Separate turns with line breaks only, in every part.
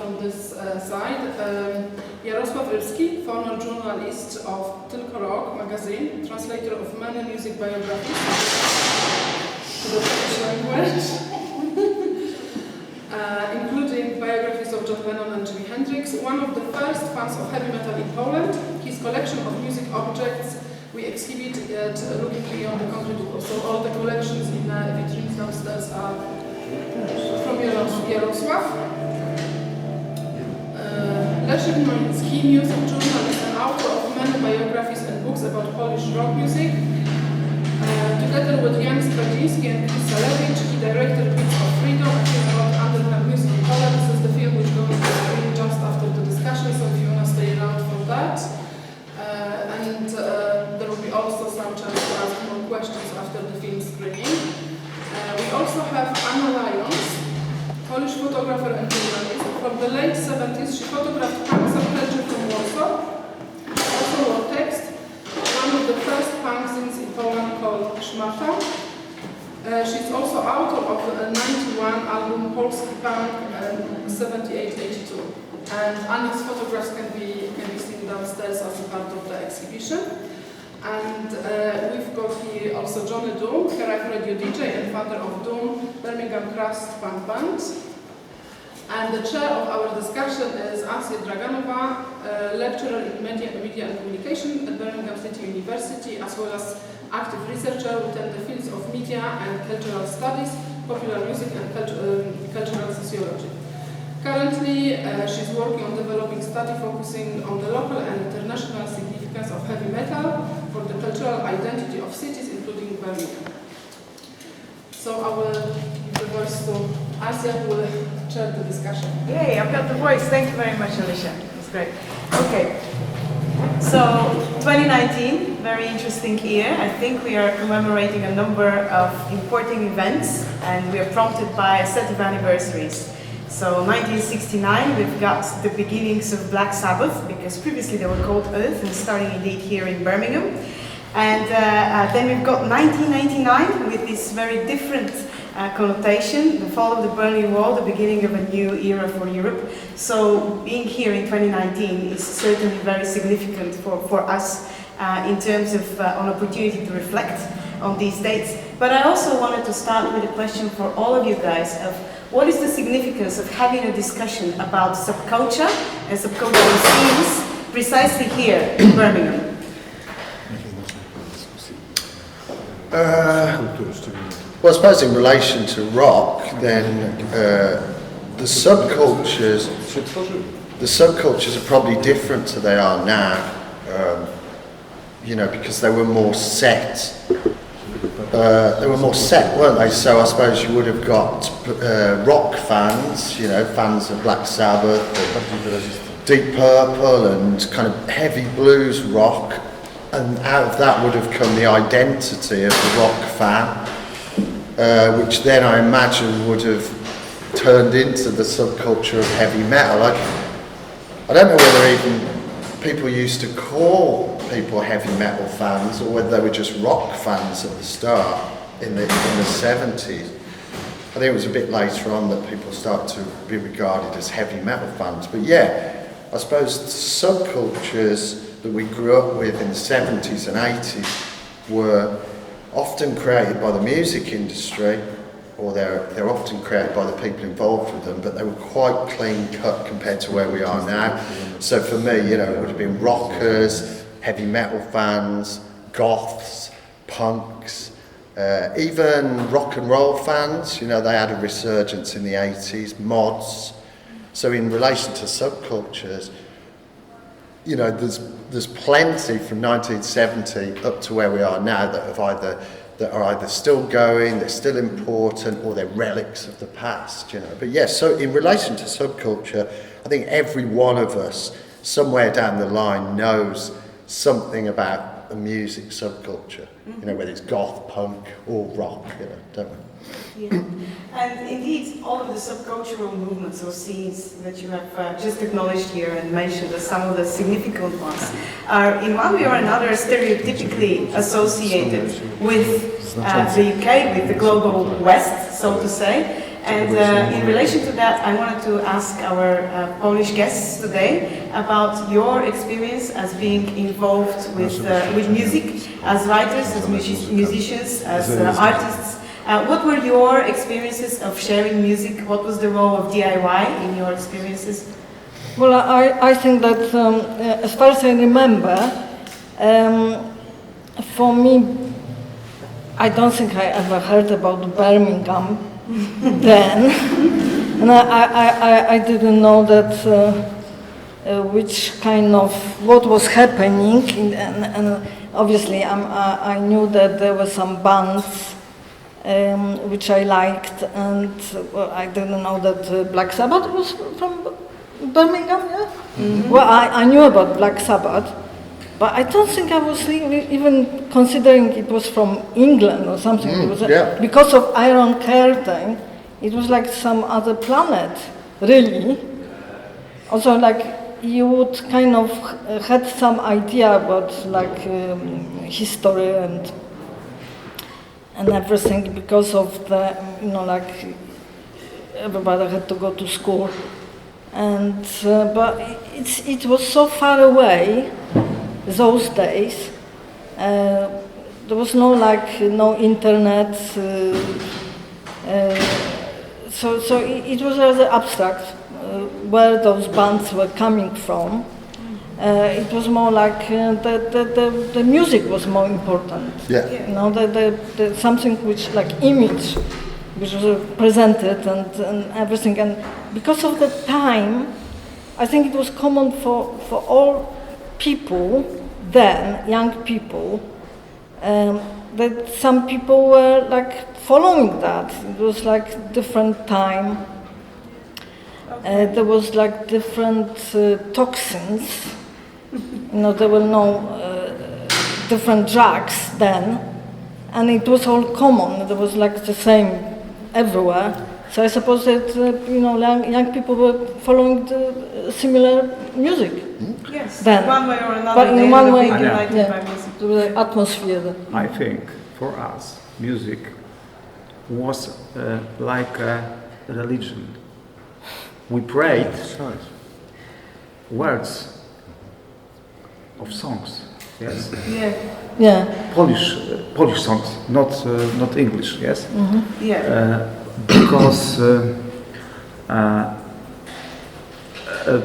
from this side. Jarosław Rybski, former journalist of Tylko Rock magazine, translator of many music biographies to the Polish language, including biographies of John Lennon and Jimi Hendrix, one of the first fans of heavy metal in Poland. His collection of music objects we exhibit at looking beyond the concrete wall. So all the collections in vitrines downstairs are from Jarosław. Leszek Gnoiński, music journalist and author of many biographies and books about Polish rock music. Together with Jan Stradziński and Chris Salewicz, he directed Beats of Freedom, a film about underground music in Poland. This is the film which goes to screen just after the discussion, so if you want to stay around for that. There will be also some chance to ask more questions after the film screening. We also have Ania Lyons, Polish photographer and journalist. From the late 70s, she photographed punk subculture from Warsaw. Also wrote text. One of the first punk scenes in Poland called Szmata. She's also author of the 91 album Polski Punk 78-82. And Ania's photographs can be seen downstairs as a part of the exhibition. And we've got here also Johnny Doom, Karaif radio DJ and founder of Doom, Birmingham Crust Punk Band. And the chair of our discussion is Asya Draganova, lecturer in media and communication at Birmingham City University, as well as active researcher within the fields of media and cultural studies, popular music and cultural sociology. Currently, she's working on developing study focusing on the local and international significance of heavy metal for the cultural identity of cities, including Birmingham. So I will give the voice to Asya, who will chair the discussion.
Yay, I've got the voice. Thank you very much, Alicia. That's great. Okay. So, 2019, very interesting year. I think we are commemorating a number of important events, and we are prompted by a set of anniversaries. So 1969, we've got the beginnings of Black Sabbath, because previously they were called Earth, and starting indeed here in Birmingham. And then we've got 1999 with this very different connotation, the fall of the Berlin Wall, the beginning of a new era for Europe. So being here in 2019 is certainly very significant for us in terms of an opportunity to reflect on these dates. But I also wanted to start with a question for all of you guys of what is the significance of having a discussion about subculture and subcultural scenes precisely here in Birmingham?
Well, I suppose in relation to rock, then the subcultures are probably different to they are now, because they were more set. Weren't they? So I suppose you would have got rock fans, fans of Black Sabbath, Deep Purple, and kind of heavy blues rock, and out of that would have come the identity of the rock fan, which then I imagine would have turned into the subculture of heavy metal. I don't know whether even people used to call people heavy metal fans, or whether they were just rock fans at the start in the 70s. I think it was a bit later on that people started to be regarded as heavy metal fans. But yeah, I suppose subcultures that we grew up with in the 70s and 80s were often created by the music industry, or they're often created by the people involved with them, but they were quite clean cut compared to where we are now. So for me, it would have been rockers, heavy metal fans, goths, punks, even rock and roll fans. They had a resurgence in the 80s, mods. So in relation to subcultures, there's plenty from 1970 up to where we are now that are either still going, they're still important, or they're relics of the past. But yes, so in relation to subculture, I think every one of us somewhere down the line knows something about a music subculture, whether it's goth, punk, or rock, don't we?
Yeah. And indeed, all of the subcultural movements or scenes that you have just acknowledged here and mentioned as some of the significant ones are in one way or another stereotypically associated with the UK, with the global West, so to say. And in relation to that, I wanted to ask our Polish guests today about your experience as being involved with music, as writers, as musicians, as artists. What were your experiences of sharing music? What was the role of DIY in your experiences?
Well, I think that as far as I remember, for me, I don't think I ever heard about Birmingham then, and I didn't know that what was happening, and obviously I knew that there were some bands which I liked, and I didn't know that Black Sabbath was from Birmingham, yeah? Mm-hmm. Well, I knew about Black Sabbath, but I don't think I was even considering it was from England or something. It was because of Iron Curtain, it was like some other planet, really. Also, like, you would kind of had some idea about like history and everything because of the, like everybody had to go to school. And but it was so far away those days. There was no internet, so it was rather abstract where those bands were coming from. It was more like the music was more important.
Yeah.
The something which like image, which was presented and everything. And because of the time, I think it was common for all people then, young people, that some people were like following that. It was like different time. There was like different toxins. There were no different drugs then, and it was all common. There was like the same everywhere. So I suppose that young people were following the similar music.
Yes,
then.
one way or another.
But in one way,
by music.
the atmosphere.
I think for us, music was like a religion. We prayed words of songs. Yes.
Yeah.
Polish songs, not English. Yes.
Mm-hmm.
Yeah.
Because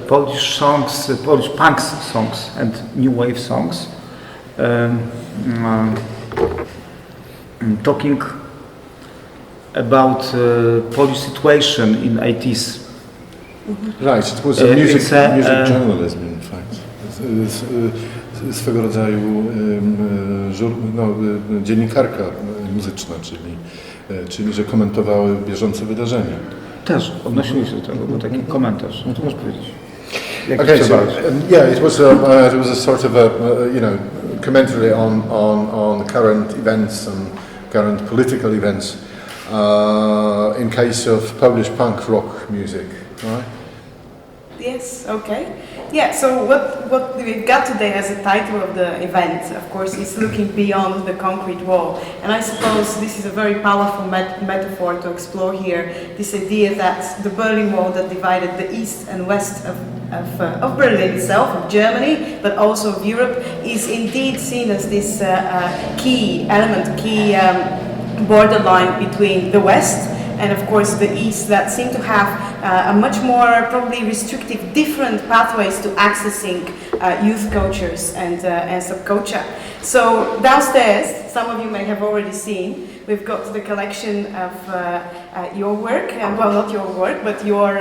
Polish songs, Polish punk songs and new wave songs, talking about Polish situation in 80s.
Right, it was a music journalism in fact. Swego rodzaju dziennikarka muzyczna, czyli że komentowały bieżące wydarzenia.
Też odnosiły się do tego, był taki komentarz. No to możesz powiedzieć.
Okay, so it was a sort of a commentary on current events and current political events in case of Polish punk rock music, right?
Yes, okay. Yeah, so what we've got today as a title of the event, of course, is looking beyond the concrete wall. And I suppose this is a very powerful metaphor to explore here, this idea that the Berlin Wall that divided the east and west of Berlin itself, of Germany, but also of Europe, is indeed seen as this key borderline between the West and of course the East, that seem to have a much more probably restrictive, different pathways to accessing youth cultures and subculture. So downstairs, some of you may have already seen, we've got the collection of your work, well, not your work, but your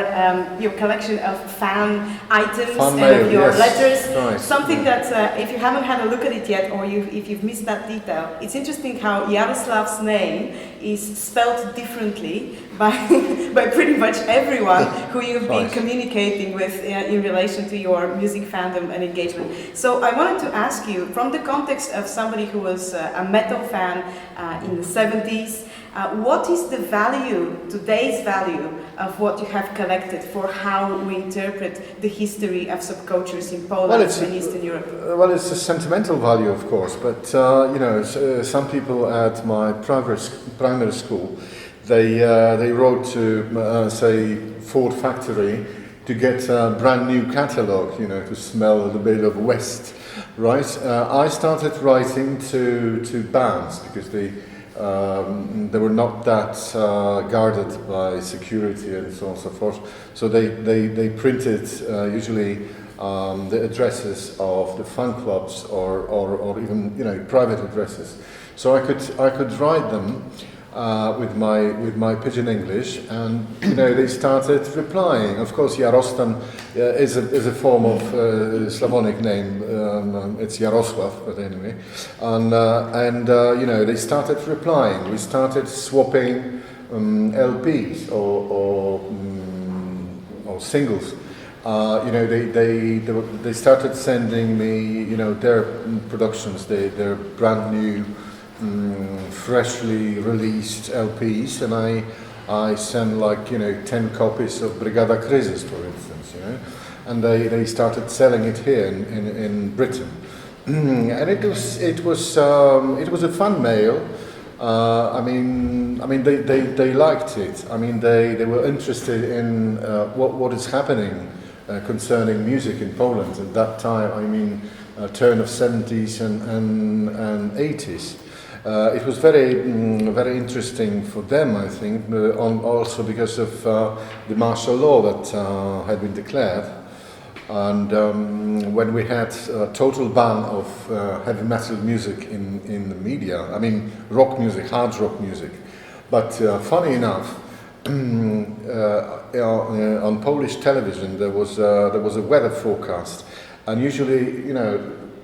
collection of fan items and of your letters.
Nice.
Something that, if you haven't had a look at it yet, or if you've missed that detail, it's interesting how Jarosław's name is spelled differently by pretty much everyone who you've been communicating with in relation to your music fandom and engagement. So I wanted to ask you, from the context of somebody who was a metal fan in the 70s, what is the value, today's value, of what you have collected for how we interpret the history of subcultures in Poland and Eastern Europe?
Well, it's a sentimental value, of course, but some people at my primary school, they wrote to say Ford factory to get a brand new catalogue, you know, to smell a little bit of West, right? I started writing to bands because they were not that guarded by security and so on and so forth. So they printed usually the addresses of the fan clubs or even, you know, private addresses. So I could write them with my pidgin English, and you know, they started replying. Of course, Jarostan is a form of Slavonic name. It's Jarosław, but anyway. And you know, they started replying. We started swapping LPs or singles. You know, they started sending me, you know, their productions, their brand new, freshly released LPs, and I sent like, you know, 10 copies of Brigada Kryzys, for instance, you know, and they started selling it here in Britain, and it was a fun mail. I mean they liked it. I mean they were interested in what is happening concerning music in Poland at that time. I mean, turn of 70s and 80s. It was very interesting for them, I think, also because of the martial law that had been declared, and when we had a total ban of heavy metal music in the media. I mean, rock music, hard rock music. But funny enough, on Polish television there was a weather forecast, and usually, you know,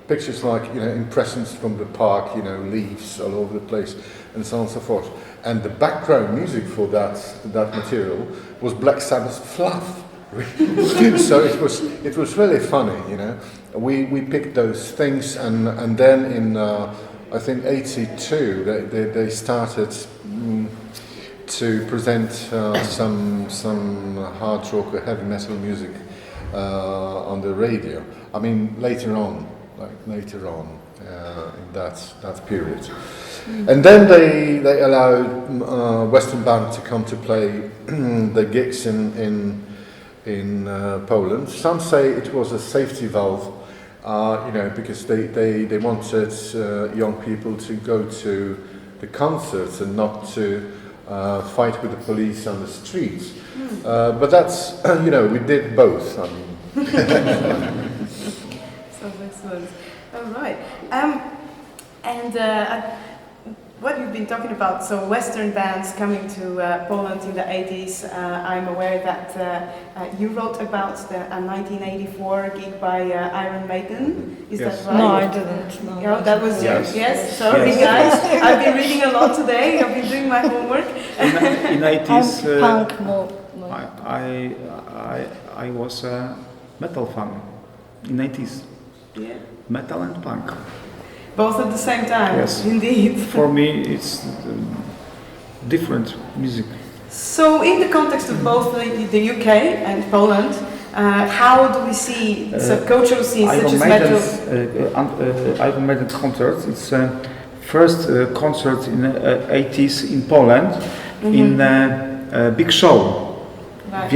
pictures like, you know, impressions from the park, you know, leaves all over the place, and so on and so forth. And the background music for that material was Black Sabbath's Fluff. So it was really funny, you know. We picked those things, and then in I think 82 they started to present some hard rock or heavy metal music on the radio. I mean, later on in that period. And then they allowed Western band to come to play the gigs in Poland. Some say it was a safety valve, you know, because they wanted young people to go to the concerts and not to fight with the police on the streets. But that's, you know, we did both. I mean.
Excellent. All right. And what you've been talking about, so Western bands coming to Poland in the 80s, I'm aware that you wrote about a 1984 gig by Iron Maiden. Is that right?
No, I didn't. No,
Oh, that was
Yes.
yes. Sorry, guys. I've been reading a lot today. I've been doing my homework.
In 80s,
I'm punk more. No.
I was a metal fan. In 80s,
Yeah.
metal and punk.
Both at the same time.
Yes.
Indeed.
For me, it's different music.
So, in the context of both the UK and Poland, how do we see subcultural scenes such as metal?
Iron Maiden concert. It's first concert in 80s in Poland, in a big show.
Right.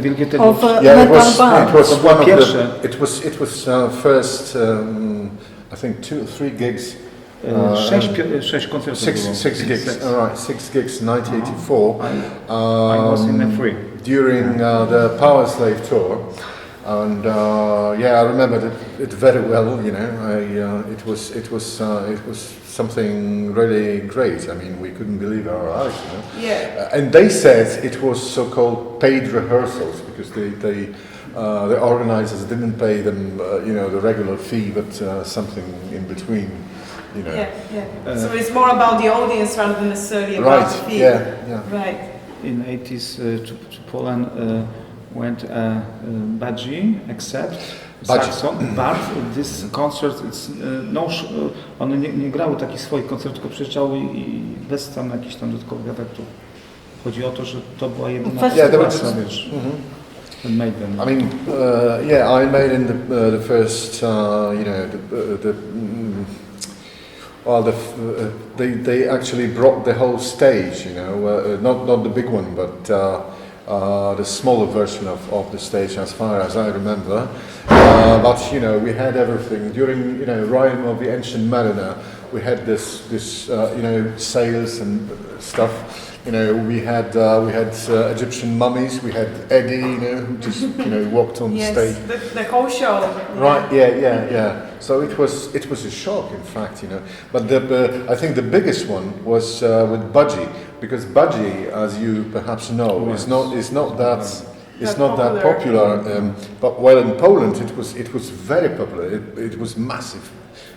Wielkie tego.
Of
Yeah,
metal band.
it was one of
Pierwsze.
the. It was first. I think 2 or 3 gigs.
6 koncertów było.
Six gigs. All right, 6 gigs. 1984.
I was in the 3
during the Power Slave tour, and yeah, I remember it very well. You know, it was something really great. I mean, we couldn't believe our eyes. You know?
Yeah.
And they said it was so-called paid rehearsals because the organizers didn't pay them, you know, the regular fee, but something in between. You know.
Yeah, yeah. So it's more about the audience rather than necessarily about the fee.
Yeah.
Right.
In 80s to Poland went Budgie, except Saxon, but this concert, it's one nie grały takich swoich koncertów, tylko przyjeżdżały i bez tam jakichś tam dodatkowych efektów. Chodzi o to, że to była jedyna praca, wiesz. Maiden.
I mean, yeah, I made in the first, you know, well, they actually brought the whole stage, you know, not the big one, but the smaller version of the stage, as far as I remember. But you know, we had everything during, you know, Rime of the Ancient Mariner. We had this you know, sails and stuff. You know, we had Egyptian mummies. We had Eddie, you know, who just, you know, walked on
Yes,
stage.
the whole show.
Right. Yeah. So it was a shock, in fact, you know. But I think the biggest one was with Budgie, because Budgie, as you perhaps know, is not that popular. But while in Poland, it was very popular. It was massive,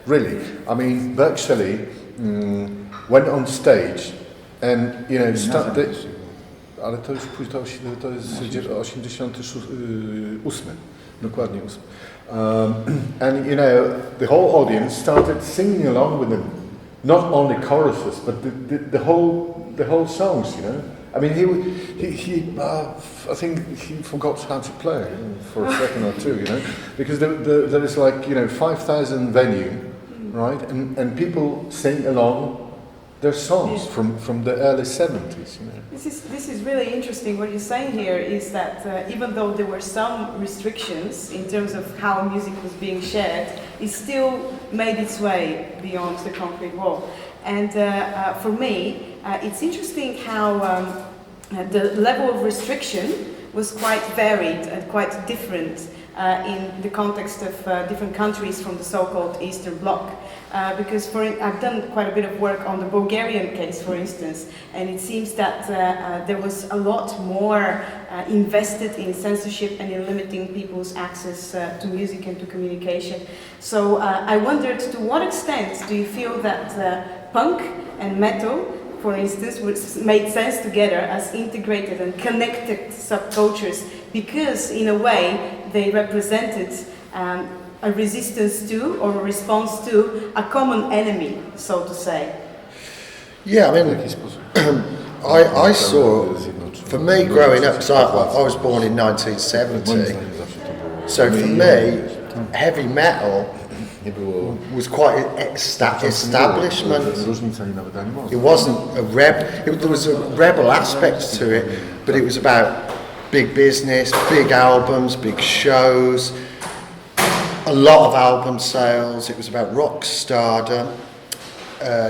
really. I mean, Berk Shelley went on stage. And, you know, ale to już później, to jest 88, dokładnie 8. And, you know, the whole audience started singing along with him. Not only choruses, but the whole songs, you know. I mean, I think he forgot how to play for a second or two, you know, because there is like, you know, 5,000 venue, right, and people sing along their songs from the early 70s. You know.
This is really interesting. What you're saying here is that even though there were some restrictions in terms of how music was being shared, it still made its way beyond the concrete wall. And for me, it's interesting how the level of restriction was quite varied and quite different in the context of different countries from the so-called Eastern Bloc. Because I've done quite a bit of work on the Bulgarian case, for instance, and it seems that there was a lot more invested in censorship and in limiting people's access to music and to communication. So I wondered, to what extent do you feel that punk and metal, for instance, made sense together as integrated and connected subcultures, because in a way they represented a resistance to, or a response to, a common enemy, so to say?
Yeah, I mean, I saw, for me growing up, because I was born in 1970, so for me, heavy metal was quite an establishment. It wasn't a there was a rebel aspect to it, but it was about big business, big albums, big shows, a lot of album sales. It was about rock stardom,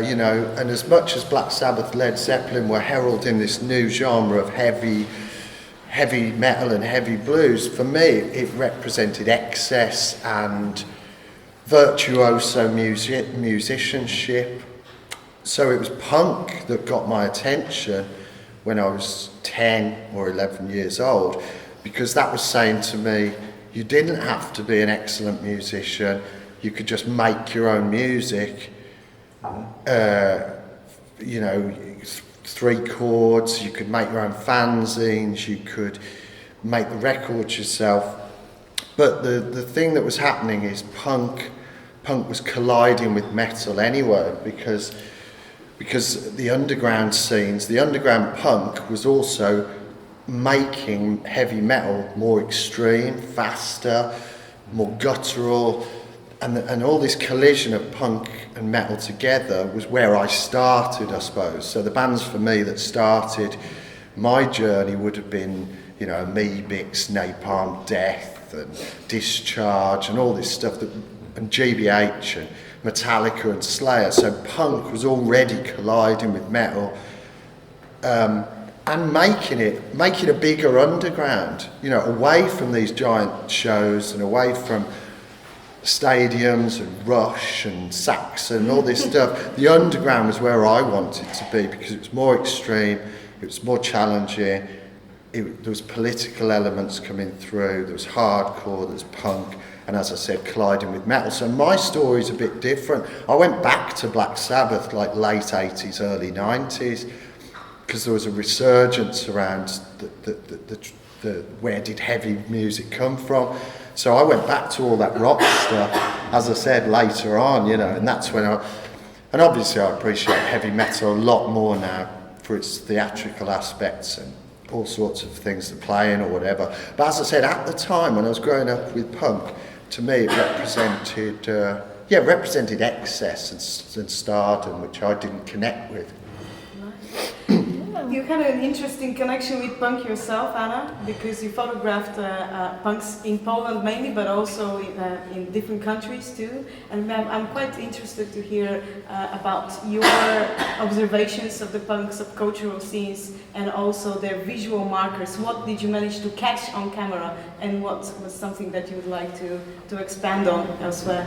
you know, and as much as Black Sabbath, Led Zeppelin were heralding this new genre of heavy metal and heavy blues, for me it represented excess and virtuoso musicianship. So it was punk that got my attention when I was 10 or 11 years old, because that was saying to me, you didn't have to be an excellent musician, you could just make your own music, you know, 3 chords, you could make your own fanzines, you could make the records yourself. But the thing that was happening is punk was colliding with metal anyway, because the underground scenes, the underground punk was also making heavy metal more extreme, faster, more guttural, and all this collision of punk and metal together was where I started, I suppose. So the bands for me that started my journey would have been, you know, Amoebics, Napalm Death and Discharge and all this stuff, and GBH and Metallica and Slayer. So punk was already colliding with metal, and making a bigger underground, you know, away from these giant shows and away from stadiums and Rush and Saxon and all this stuff. The underground was where I wanted to be, because it was more extreme, it was more challenging, there was political elements coming through, there was hardcore, there was punk, and as I said, colliding with metal. So my story's a bit different. I went back to Black Sabbath like late 80s, early 90s, because there was a resurgence around the where did heavy music come from. So I went back to all that rock stuff, as I said, later on, you know, and that's when and obviously I appreciate heavy metal a lot more now for its theatrical aspects and all sorts of things to play in or whatever. But as I said, at the time when I was growing up with punk, to me it represented represented excess and stardom, which I didn't connect with.
You had an interesting connection with punk yourself, Anna, because you photographed punks in Poland mainly, but also in different countries too. And I'm quite interested to hear about your observations of the punk subcultural scenes and also their visual markers. What did you manage to catch on camera, and what was something that you would like to expand on elsewhere?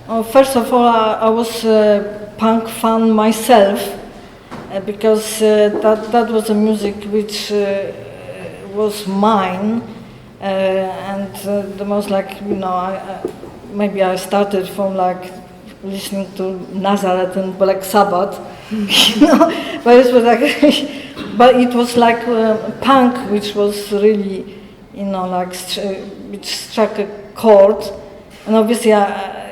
Well, first of all, I was a punk fan myself. Because that was the music which was mine, and the most like, you know, maybe I started from like listening to Nazareth and Black Sabbath, you know, but it was like, but it was like punk, which was really, you know, like which struck a chord, and obviously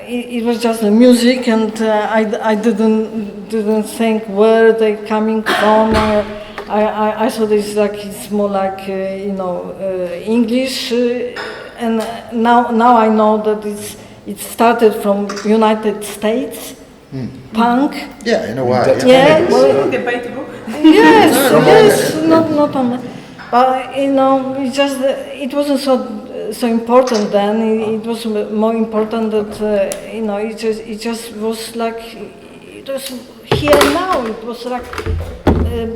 it was just the music, and I didn't think where they coming from. I thought it's more like you know, English, and now I know that it started from United States punk.
Yeah, in a way.
Yeah, well,
Debatable.
yes, not only, but you know, it wasn't so important then. It was more important that you know, it just was like, it was here now. It was like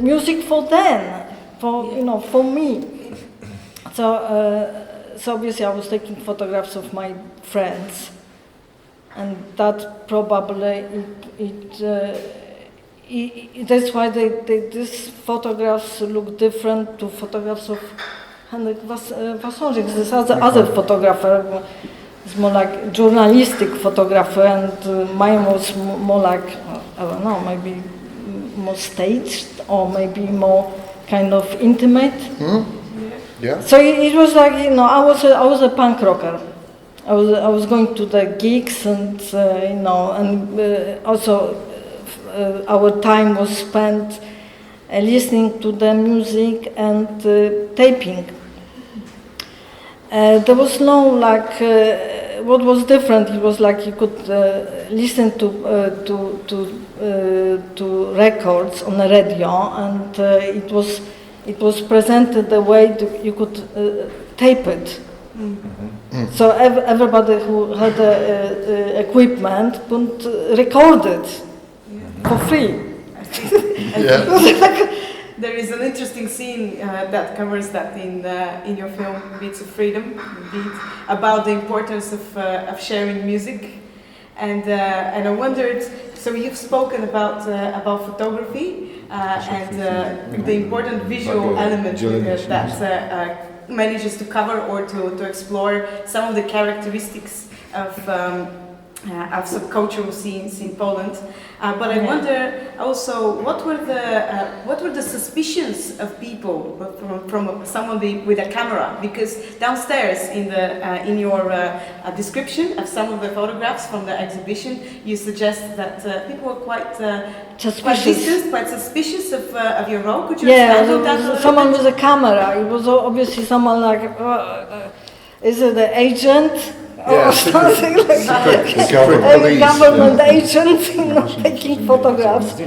music for them, for you know, for me. So obviously I was taking photographs of my friends, and that probably that's why these photographs look different to photographs of Henryk Wasążek. This other photographer is more like journalistic photographer, and mine was more like, I don't know, maybe more staged or maybe more kind of intimate.
Yeah.
So it was like, you know, I was a punk rocker. I was going to the gigs, and you know, and also our time was spent listening to the music and taping. There was no like, what was different, it was like you could listen to records on the radio, and it was presented the way you could tape it. So everybody who had equipment could record it for free.
There is an interesting scene that covers that in your film Beats of Freedom, indeed, about the importance of sharing music, and I wondered. So you've spoken about photography and the important visual element that manages to cover or to explore some of the characteristics of subcultural scenes in Poland. But I wonder also, what were the suspicions of people from someone with a camera? Because downstairs in your description of some of the photographs from the exhibition, you suggest that people were quite suspicious of your role. Could you expand on that?
Someone with a camera. It was obviously someone like, is it the agent? Or something like that. A government agent, you know, taking photographs.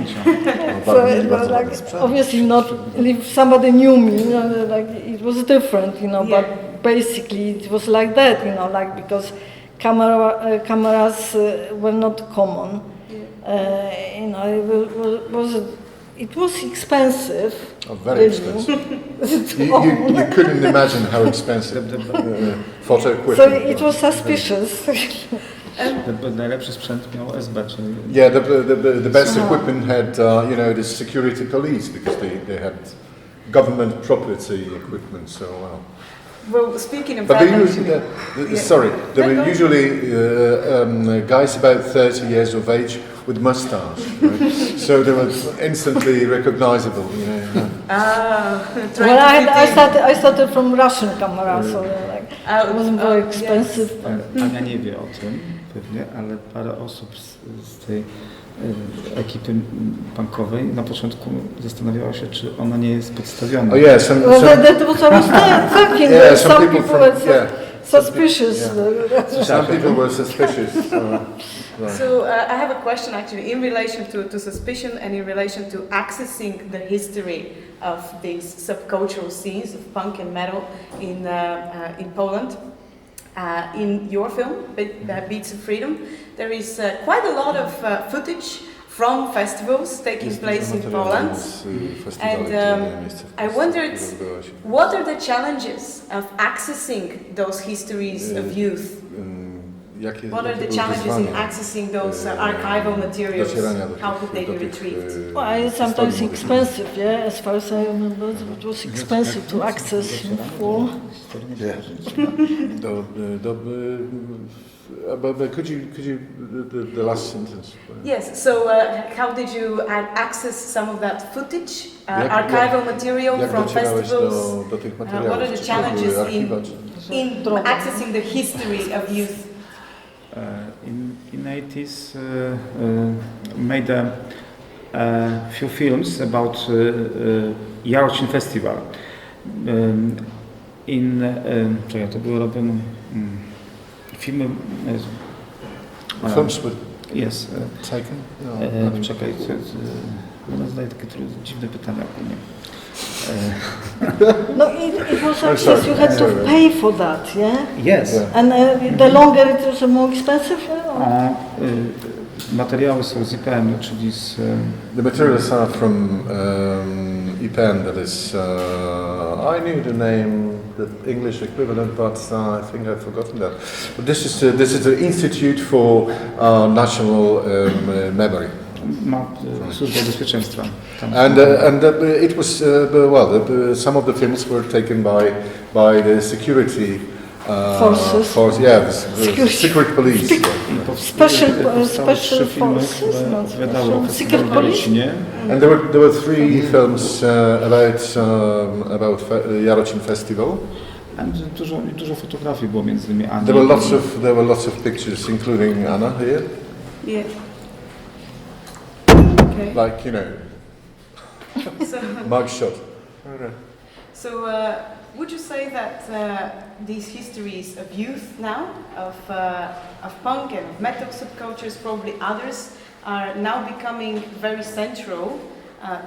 So it was like, obviously not if somebody knew me, you know, like it was different, you know, but basically it was like that, you know, like because cameras were not common. You know, it was expensive.
Oh, very expensive. you couldn't imagine how expensive photo equipment.
So it was suspicious.
Najlepszy sprzęt miał SB, czyli...
Yeah, the best equipment had you know, the security police, because they had government property equipment. So
well, speaking of
but
that,
they were usually guys about 30 years of age with mustache, right? So they were instantly recognizable. You know.
Well, I started from Russian camera, so like it wasn't very expensive.
Ania nie wie o tym pewnie, ale parę osób z tej ekipy punkowej na początku zastanawiała się, czy ona nie jest podstawiona.
Oh yeah,
that was what I was thinking.
Yeah,
some people were suspicious.
Some people were suspicious.
So I have a question actually in relation to suspicion and in relation to accessing the history of these subcultural scenes of punk and metal in Poland. In your film, Beats of Freedom, there is quite a lot of footage from festivals taking place in Poland. And I wondered, what are the challenges of accessing those histories of youth? What are the challenges in accessing those archival materials? How could they be retrieved?
Well, it's sometimes expensive, yeah. As far as I remember, it was expensive to access in full.
Yeah.
But could you the last sentence?
Yes. So how did you access some of that footage, archival material from festivals? What are the challenges in accessing the history of youth?
In 80s, made a few films about Jarosław Festival. Czekaj, to były robione filmy.
Films were
Yes.
taken?
Czekaj, ona zadaje takie dziwne pytania.
No, it was access, you had to pay for that, yeah?
Yes.
And the longer it was, the more expensive?
A materiały są z IPM, czyli z...
The materials are from IPN, that is, I knew the name, the English equivalent, but I think I've forgotten that. But this is the Institute for National Memory.
Ma służbę bezpieczeństwa.
And it was some of the films were taken by the security
Forces.
The secret police.
Special forces, secret police.
And there were 3 films about Jarosław Festival.
And dużo fotografii było między innymi Ani.
There were lots of pictures, including Anna here.
Yeah. Okay.
Like, you know, mugshot.
So, would you say that these histories of youth now, of punk and of metal subcultures, probably others, are now becoming very central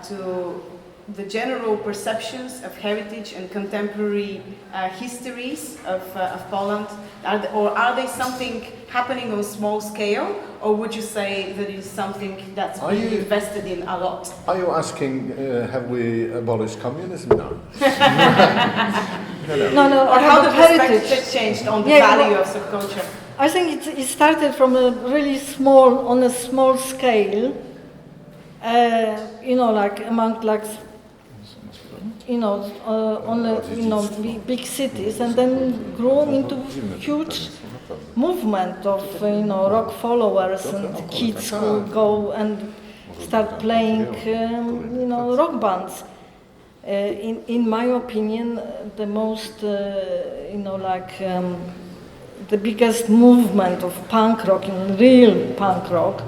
to the general perceptions of heritage and contemporary histories of Poland? Are they something happening on a small scale, or would you say that it is something that's being invested in a lot?
Are you asking, have we abolished communism now?
No.
Or how the perspective has changed on the value of subculture?
I think it started from a really on a small scale, among big cities, and then grew into huge movement of rock followers and kids who go and start playing rock bands. In my opinion, the most the biggest movement of punk rock, real punk rock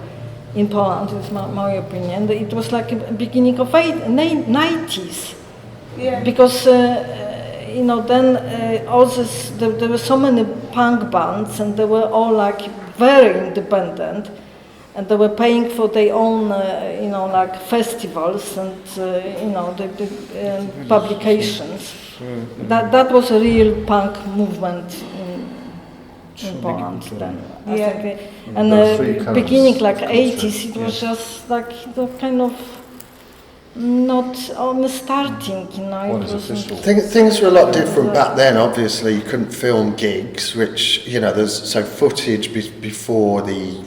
in Poland, is my opinion. It was like a beginning of 90s.
Yeah.
Because then there were so many punk bands, and they were all like very independent, and they were paying for their own festivals and the publications. That was a real punk movement in Poland then.
Yeah.
I think. And beginning like 80s, it was just like kind of not on the starting,
Things were a lot different back then. Obviously, you couldn't film gigs, which there's footage before the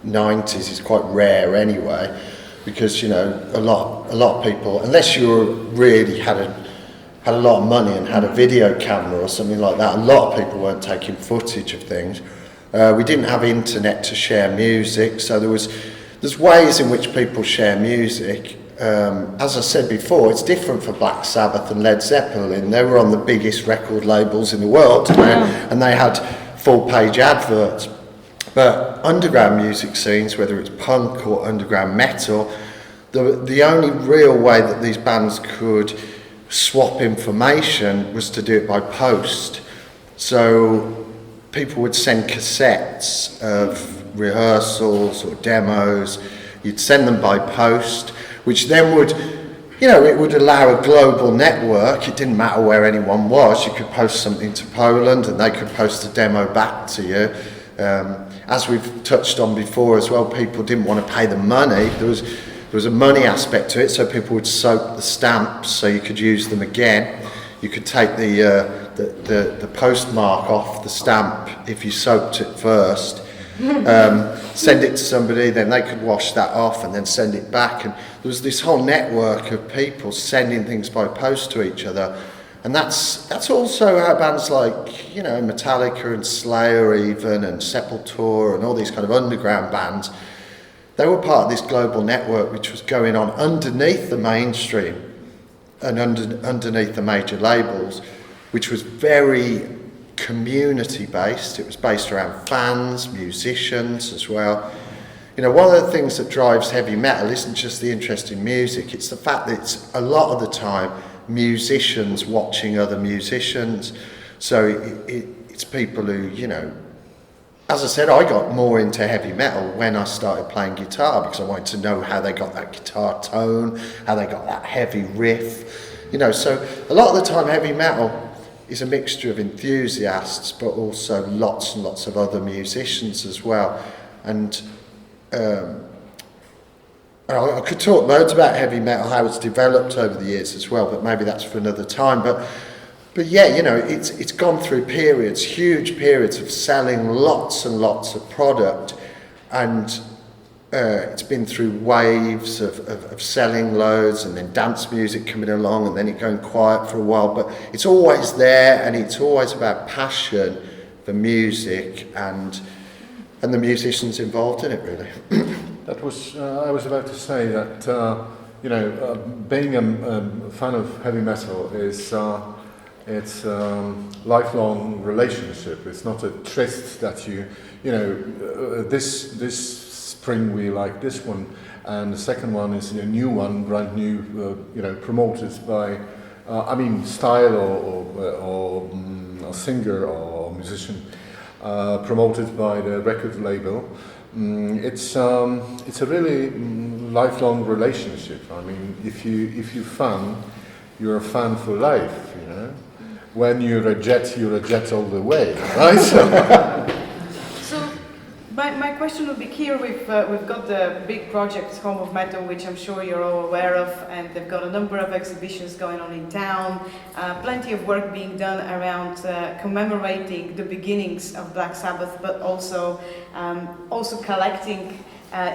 90s is quite rare anyway, because a lot of people, unless you really had a lot of money and had a video camera or something like that, a lot of people weren't taking footage of things. We didn't have internet to share music, so there's ways in which people share music. As I said before, it's different for Black Sabbath and Led Zeppelin. They were on the biggest record labels in the world, and they had full-page adverts. But underground music scenes, whether it's punk or underground metal, the only real way that these bands could swap information was to do it by post. So people would send cassettes of rehearsals or demos. You'd send them by post, which then would, it would allow a global network. It didn't matter where anyone was. You could post something to Poland and they could post a demo back to you. As we've touched on before as well, people didn't want to pay the money. There was a money aspect to it, so people would soak the stamps so you could use them again. You could take the postmark off the stamp if you soaked it first. Send it to somebody, then they could wash that off and then send it back. And there was this whole network of people sending things by post to each other. And that's also how bands like, Metallica and Slayer even, and Sepultura and all these kind of underground bands, they were part of this global network which was going on underneath the mainstream and underneath the major labels, which was very community based. It was based around fans, musicians as well. One of the things that drives heavy metal isn't just the interest in music, it's the fact that it's a lot of the time musicians watching other musicians. So it's people who, as I said, I got more into heavy metal when I started playing guitar because I wanted to know how they got that guitar tone, how they got that heavy riff. So a lot of the time heavy metal is a mixture of enthusiasts but also lots and lots of other musicians as well. And I could talk loads about heavy metal, how it's developed over the years as well, but maybe that's for another time. But yeah, it's gone through periods, huge periods of selling lots and lots of product, and it's been through waves of selling loads, and then dance music coming along, and then it going quiet for a while. But it's always there, and it's always about passion for music and the musicians involved in it, really.
That was, I was about to say that, being a fan of heavy metal is, it's a lifelong relationship. It's not a tryst that this spring we like this one, and the second one is a new one, brand new, promoted by, style or singer or musician, promoted by the record label. It's a really lifelong relationship. If you fan, you're a fan for life. When you're a jet all the way, right?
So, my question would be here. We've got the big project Home of Metal, which I'm sure you're all aware of, and they've got a number of exhibitions going on in town. Plenty of work being done around commemorating the beginnings of Black Sabbath, but also collecting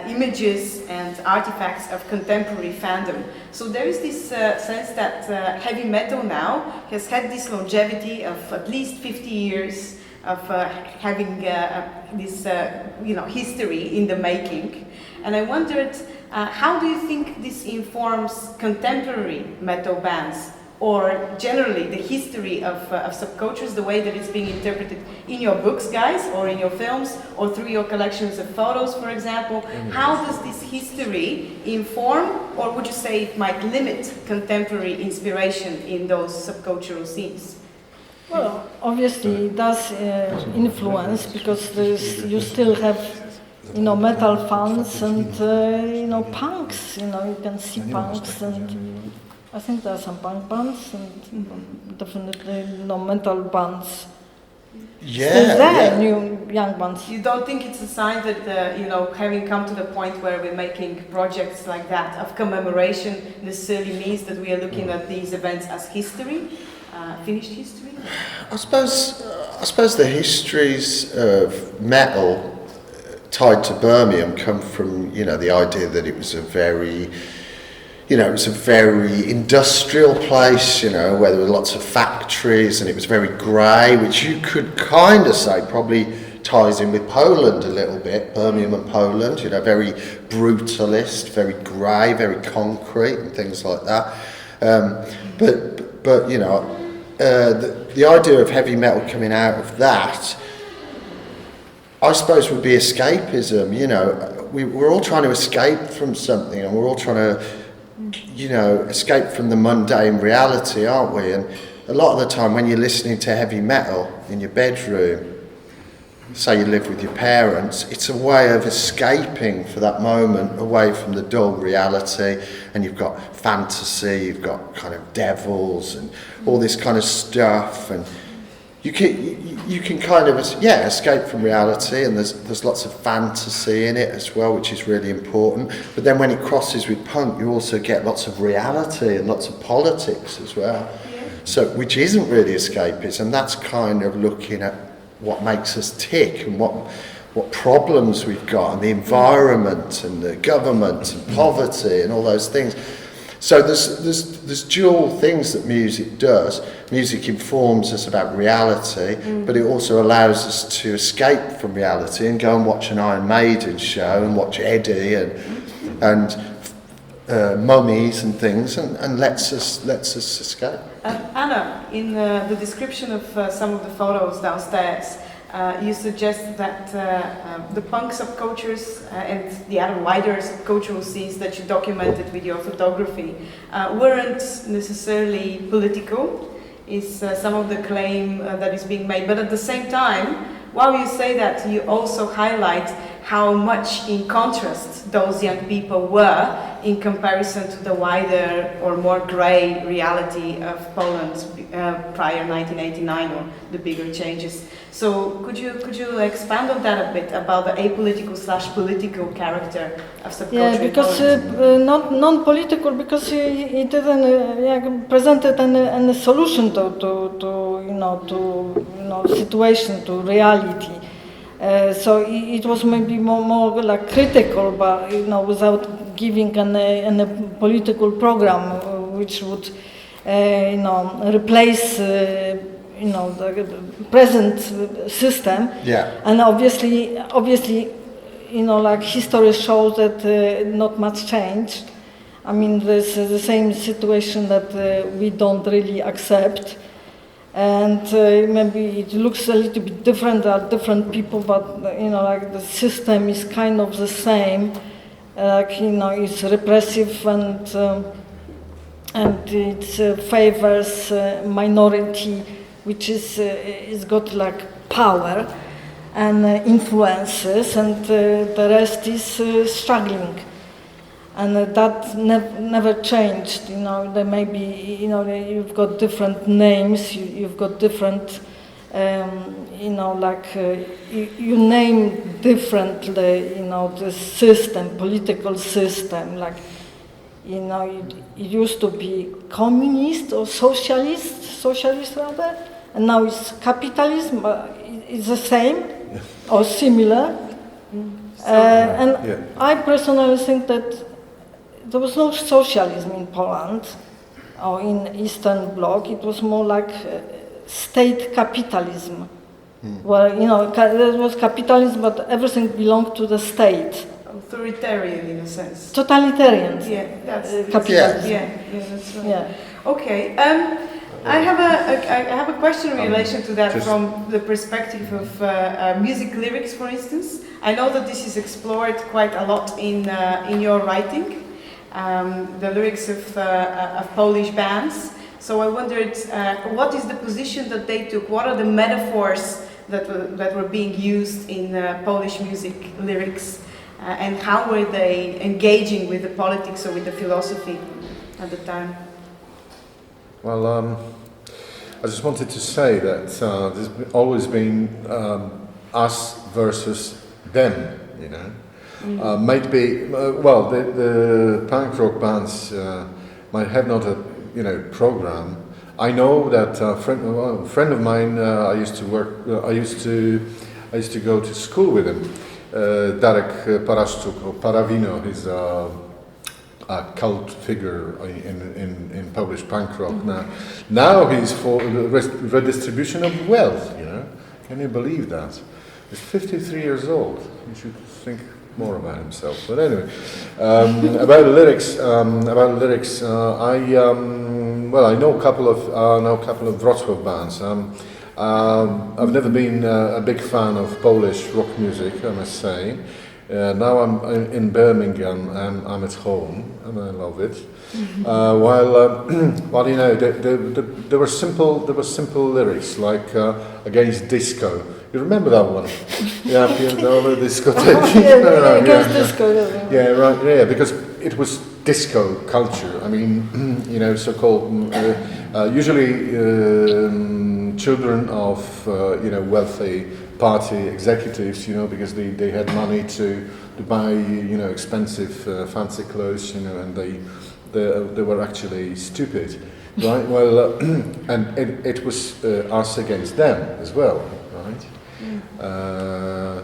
images and artifacts of contemporary fandom. So there is this sense that heavy metal now has had this longevity of at least 50 years of having this history in the making. And I wondered, how do you think this informs contemporary metal bands, or generally the history of subcultures, the way that it's being interpreted in your books, guys, or in your films, or through your collections of photos, for example? How does this history inform, or would you say it might limit contemporary inspiration in those subcultural scenes?
Well, obviously it does influence, because you still have, metal fans and, punks, you can see punks, and I think there are some punk bands and definitely metal bands.
Yeah,
still there,
yeah.
New young bands.
You don't think it's a sign that, having come to the point where we're making projects like that of commemoration necessarily means that we are looking at these events as history, finished history?
I suppose the histories of metal tied to Birmingham come from, the idea that it was a very industrial place, where there were lots of factories, and it was very grey, which you could kind of say probably ties in with Poland a little bit, Birmingham and Poland, very brutalist, very grey, very concrete and things like that. But the idea of heavy metal coming out of that, I suppose, would be escapism. We're all trying to escape from something, and we're all trying to escape from the mundane reality, aren't we? And a lot of the time when you're listening to heavy metal in your bedroom, say you live with your parents, it's a way of escaping for that moment away from the dull reality, and you've got fantasy, you've got kind of devils and all this kind of stuff, and you can kind of escape from reality, and there's lots of fantasy in it as well, which is really important. But then when it crosses with punk, you also get lots of reality and lots of politics as well. So which isn't really escapism, that's kind of looking at what makes us tick and what problems we've got, and the environment and the government and poverty and all those things. So there's dual things that music does. Music informs us about reality, but it also allows us to escape from reality and go and watch an Iron Maiden show and watch Eddie and mummies and things, and lets us escape.
Anna, in the description of some of the photos downstairs, you suggest that the punk subcultures and the other wider cultural scenes that you documented with your photography weren't necessarily political, is some of the claim that is being made. But at the same time, while you say that, you also highlight how much in contrast those young people were in comparison to the wider or more grey reality of Poland prior 1989, or the bigger changes. So could you expand on that a bit, about the apolitical/political character of subculture?
Yeah, because not non-political, because he didn't presented any solution to situation, to reality. So it was maybe more like critical, but without giving any political program which would replace the present system.
Yeah.
And obviously, like history shows that not much changed. I mean, there's the same situation that we don't really accept. And maybe it looks a little bit different, there are different people, but like the system is kind of the same. It's repressive, and it favors minority, which is got like power and influences, and the rest is struggling. And that never changed. There may be, you've got different names, you've got different, you name differently, the system, political system. Like, it used to be communist or socialist rather, and now it's capitalism. It's the same or similar. I personally think that there was no socialism in Poland or in Eastern Bloc. It was more like state capitalism, where there was capitalism, but everything belonged to the state.
Authoritarian in a sense.
Totalitarian.
Yeah, that's
capitalism.
Yeah, that's right.
Yeah.
Okay. I have a question in relation to that from the perspective of music lyrics, for instance. I know that this is explored quite a lot in your writing. The lyrics of Polish bands. So I wondered, what is the position that they took? What are the metaphors that were being used in Polish music lyrics? And how were they engaging with the politics or with the philosophy at the time?
Well, I just wanted to say that there's always been us versus them, Might be, the punk rock bands might have not a program. I know that a friend of mine, I used to go to school with him, Darek Paraszczuk, or Parawino. He's a cult figure in Polish punk rock now. He's for the redistribution of wealth. Can you believe that? He's 53 years old. You should think more about himself. But anyway, about lyrics. I know a couple of Wrocław bands. I've never been a big fan of Polish rock music, I must say. Now I'm in Birmingham, I'm at home, and I love it. While you know, there were simple lyrics like "Against Disco." You remember that one? Yeah, the discotheque.
Disco.
Yeah, right. Yeah, because it was disco culture. I mean, you know, so-called usually children of you know, wealthy party executives, you know, because they had money to buy, you know, expensive fancy clothes, you know, and they were actually stupid, right? Well, and it was us against them as well, right?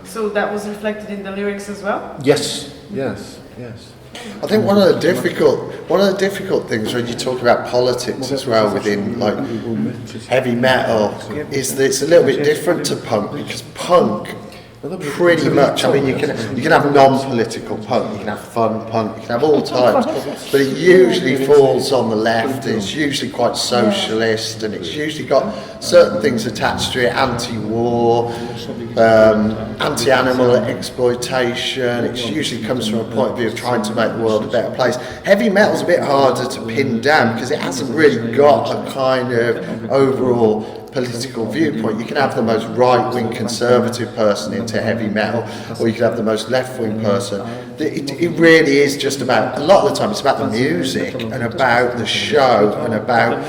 So that was reflected in the lyrics as well?
Yes.
I think one of the difficult things when you talk about politics as well within like heavy metal is that it's a little bit different to punk, because punk pretty much, I mean, you can have non-political punk, you can have fun punk, you can have all types, but it usually falls on the left. It's usually quite socialist, and it's usually got certain things attached to it: anti-war, anti-animal exploitation. It usually comes from a point of view of trying to make the world a better place. Heavy metal's a bit harder to pin down because it hasn't really got a kind of overall political viewpoint. You can have the most right-wing conservative person into heavy metal, or you can have the most left-wing person. It really is just about, a lot of the time, it's about the music and about the show and about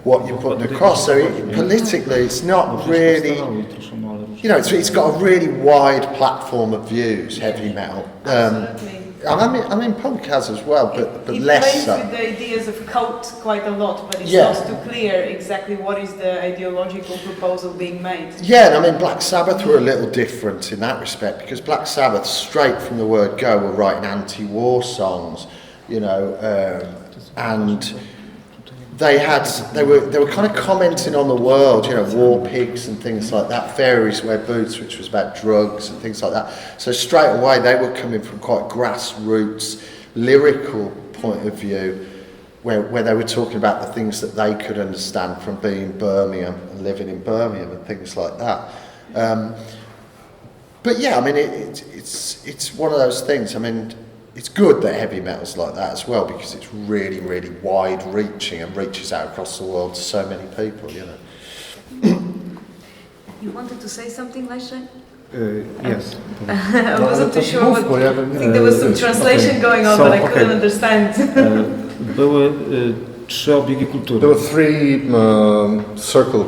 what you're putting across. So politically, it's not really, you know, it's got a really wide platform of views, heavy metal.
Absolutely.
I mean, punk has as well, but less so.
It plays with the ideas of cult quite a lot, but it's
Yeah.
not too clear exactly what is the ideological proposal being made.
Yeah, and I mean, Black Sabbath were a little different in that respect, because Black Sabbath, straight from the word go, were writing anti-war songs, you know, and they were kind of commenting on the world, you know, war pigs and things like that, fairies wear boots, which was about drugs and things like that. So straight away they were coming from quite a grassroots lyrical point of view, where they were talking about the things that they could understand from being in Birmingham and living in Birmingham and things like that. But yeah, I mean, it's one of those things. I mean, it's good that heavy metal's like that as well, because it's really, really wide-reaching and reaches out across the world to so many people, you know.
You wanted to say something, Leszek?
Yes.
I wasn't too sure, but I think there was some translation going on, but I couldn't understand.
Były 3 obiegi kultury.
There were three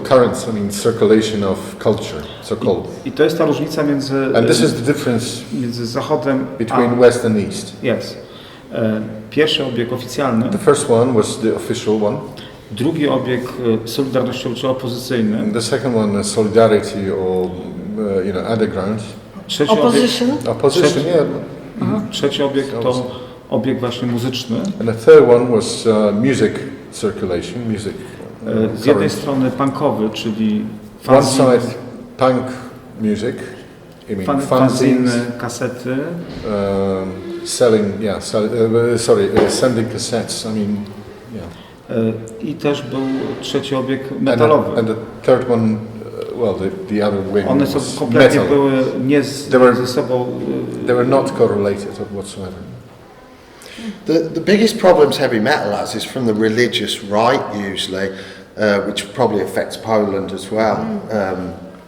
currents, I mean, circulation of culture, so-called.
I to jest ta różnica między,
And this is the difference
między Zachodem
between West and East.
Yes. Pierwszy obieg oficjalny.
The first one was the official one.
Drugi obieg solidarnościowy czy opozycyjny.
And the second one is solidarity or, you know, underground.
Trzeci
Opposition?
Opposition, yeah.
Trzeci obieg to obieg właśnie muzyczny.
And the third one was music circulation, music.
Z jednej strony punkowy, czyli
One side punk music, I mean
fanziny, kasety.
Selling, yeah, sending cassettes, I mean, yeah.
I też był trzeci obieg metalowy.
And the third one, well, the other wing
One
was
kompletnie
metal.
były nie ze sobą.
They were not correlated whatsoever.
The biggest problems heavy metal has is from the religious right, usually, which probably affects Poland as well.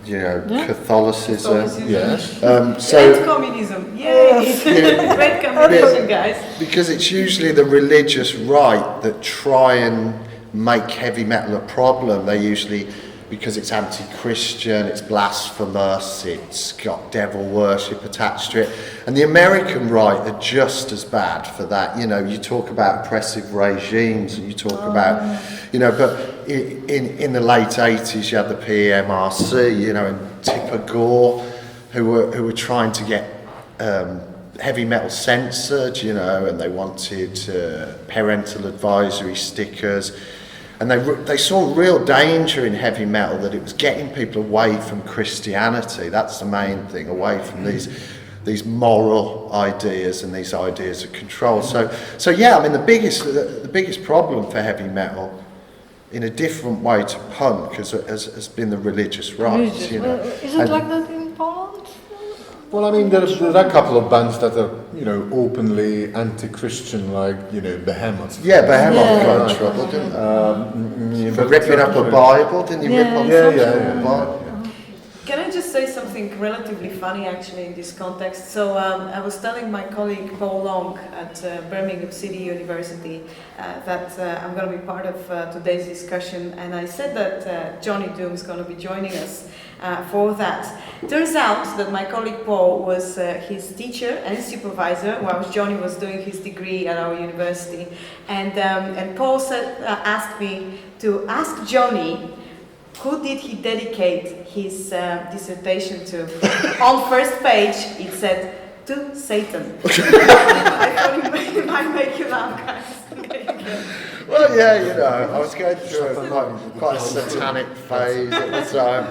You know, Catholicism.
Yes.
And communism. Yay! Great combination, guys.
Because it's usually the religious right that try and make heavy metal a problem. They usually, because it's anti-Christian, it's blasphemous, it's got devil worship attached to it. And the American right are just as bad for that. You know, you talk about oppressive regimes, and you talk about, you know, but in the late 80s you had the PMRC, you know, and Tipper Gore, who were trying to get heavy metal censored, you know, and they wanted parental advisory stickers. And they saw real danger in heavy metal, that it was getting people away from Christianity. That's the main thing, away from these moral ideas and these ideas of control. So yeah, I mean, the biggest problem for heavy metal, in a different way to punk, has been the religious right. You know.
Is it like that in Poland?
Well, I mean, there are a couple of bands that are, you know, openly anti-Christian, like, you know, Behemoth.
Yeah, Behemoth
Yeah.
got in trouble, didn't he? For
but,
ripping up a Bible, didn't he rip up
Yeah.
a Bible?
Can I just say something relatively funny actually in this context? So I was telling my colleague Paul Long at Birmingham City University that I'm going to be part of today's discussion, and I said that Johnny Doom is going to be joining us for that. Turns out that my colleague Paul was his teacher and supervisor while Johnny was doing his degree at our university, and Paul asked me to ask Johnny, who did he dedicate his dissertation to? On first page, it said, to Satan. I thought it might make you laugh, guys.
Well, yeah, you know, I was going through quite a satanic phase at the time.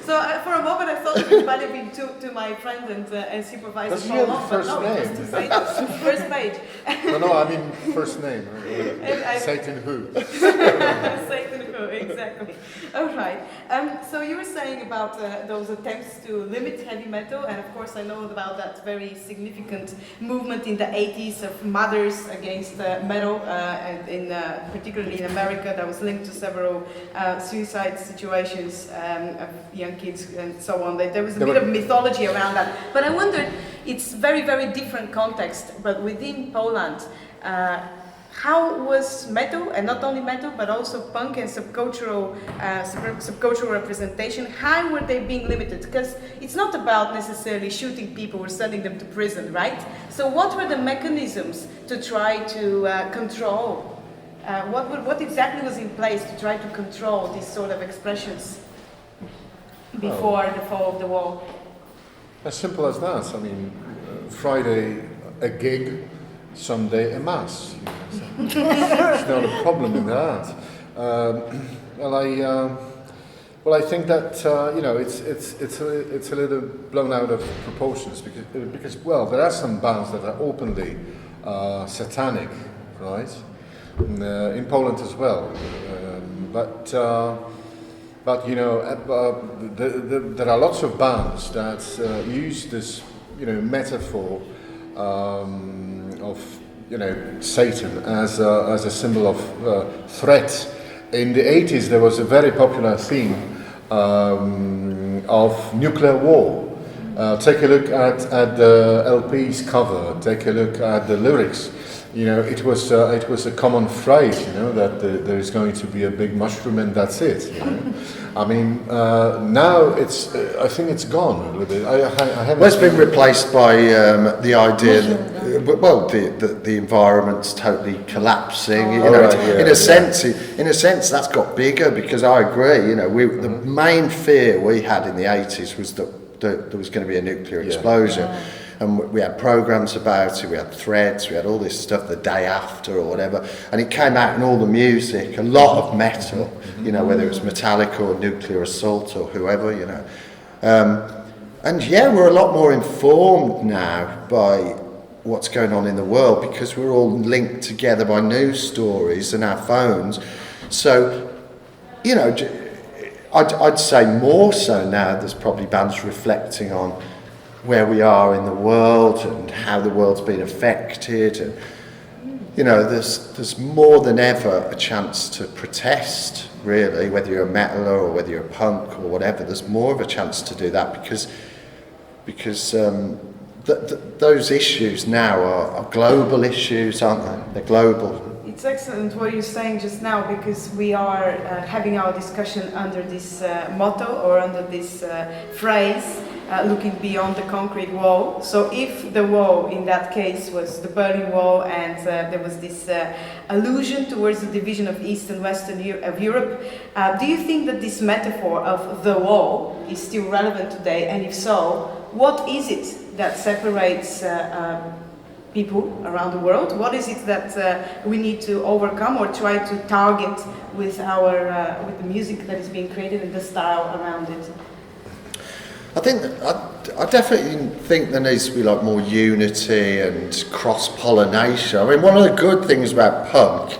So for a moment, I thought it might have been to my friend and supervisor
Does he
Paul
have
Long, but
first
no, it was
name?
to Satan. First page.
No, I mean first name. Satan who?
Satan who, exactly. All right. So you were saying about those attempts to limit heavy metal, and of course I know about that very significant movement in the 80s of mothers against metal, and particularly in America, that was linked to several suicide situations of young kids and so on. There was a bit of mythology around that. But I wondered, it's very, very different context, but within Poland, how was metal, and not only metal, but also punk and subcultural representation, how were they being limited? Because it's not about necessarily shooting people or sending them to prison, right? So what were the mechanisms to try to control? What exactly was in place to try to control these sort of expressions before the fall of the wall?
As simple as that. I mean, Friday a gig, Sunday a mass. You know, so there's not a problem in that. Well, I think that you know it's a little blown out of proportions because well, there are some bands that are openly satanic, right? In Poland as well, but you know there are lots of bands that use this metaphor of Satan as a symbol of threat. In the 80s, there was a very popular theme of nuclear war. Take a look at the LP's cover. Take a look at the lyrics. It was a common phrase. That there is going to be a big mushroom and that's it. I mean, now I think it's gone a little bit. I haven't.
Well, it's been replaced by the idea that the environment's totally collapsing. In a sense, that's got bigger because I agree. The main fear we had in the 80s was that there was going to be a nuclear explosion. And we had programs about it, we had threads, we had all this stuff the day after or whatever, and it came out in all the music, a lot of metal, whether it was Metallica or Nuclear Assault or whoever, and yeah, we're a lot more informed now by what's going on in the world because we're all linked together by news stories and our phones. So, I'd say more so now there's probably bands reflecting on where we are in the world and how the world's been affected, and there's more than ever a chance to protest, really, whether you're a metaler or whether you're a punk or whatever. There's more of a chance to do that because those issues now are global issues, aren't they? They're global.
It's excellent what you're saying just now, because we are having our discussion under this motto or under this phrase, looking beyond the concrete wall. So if the wall in that case was the Berlin Wall and there was this allusion towards the division of East and Western of Europe, do you think that this metaphor of the wall is still relevant today? And if so, what is it that separates people around the world? What is it that we need to overcome or try to target with with the music that is being created and the style around it?
I definitely think there needs to be more unity and cross-pollination. I mean, one of the good things about punk,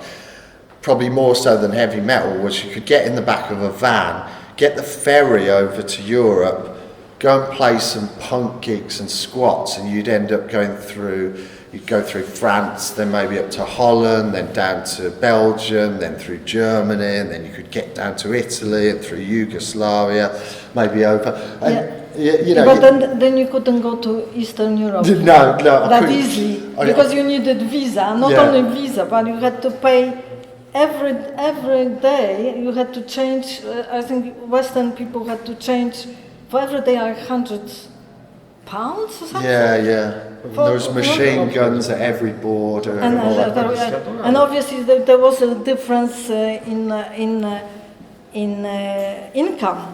probably more so than heavy metal, was you could get in the back of a van, get the ferry over to Europe, go and play some punk gigs and squats, and you'd end up you'd go through France, then maybe up to Holland, then down to Belgium, then through Germany, and then you could get down to Italy and through Yugoslavia, maybe over. And,
but then you couldn't go to Eastern Europe.
No, I
that
couldn't.
easily, because you needed visa. Not only visa, but you had to pay every day. You had to change. I think Western people had to change for every day like £100 or something.
Yeah. There was machine guns at every border and all that kind of stuff.
And obviously there was a difference in income.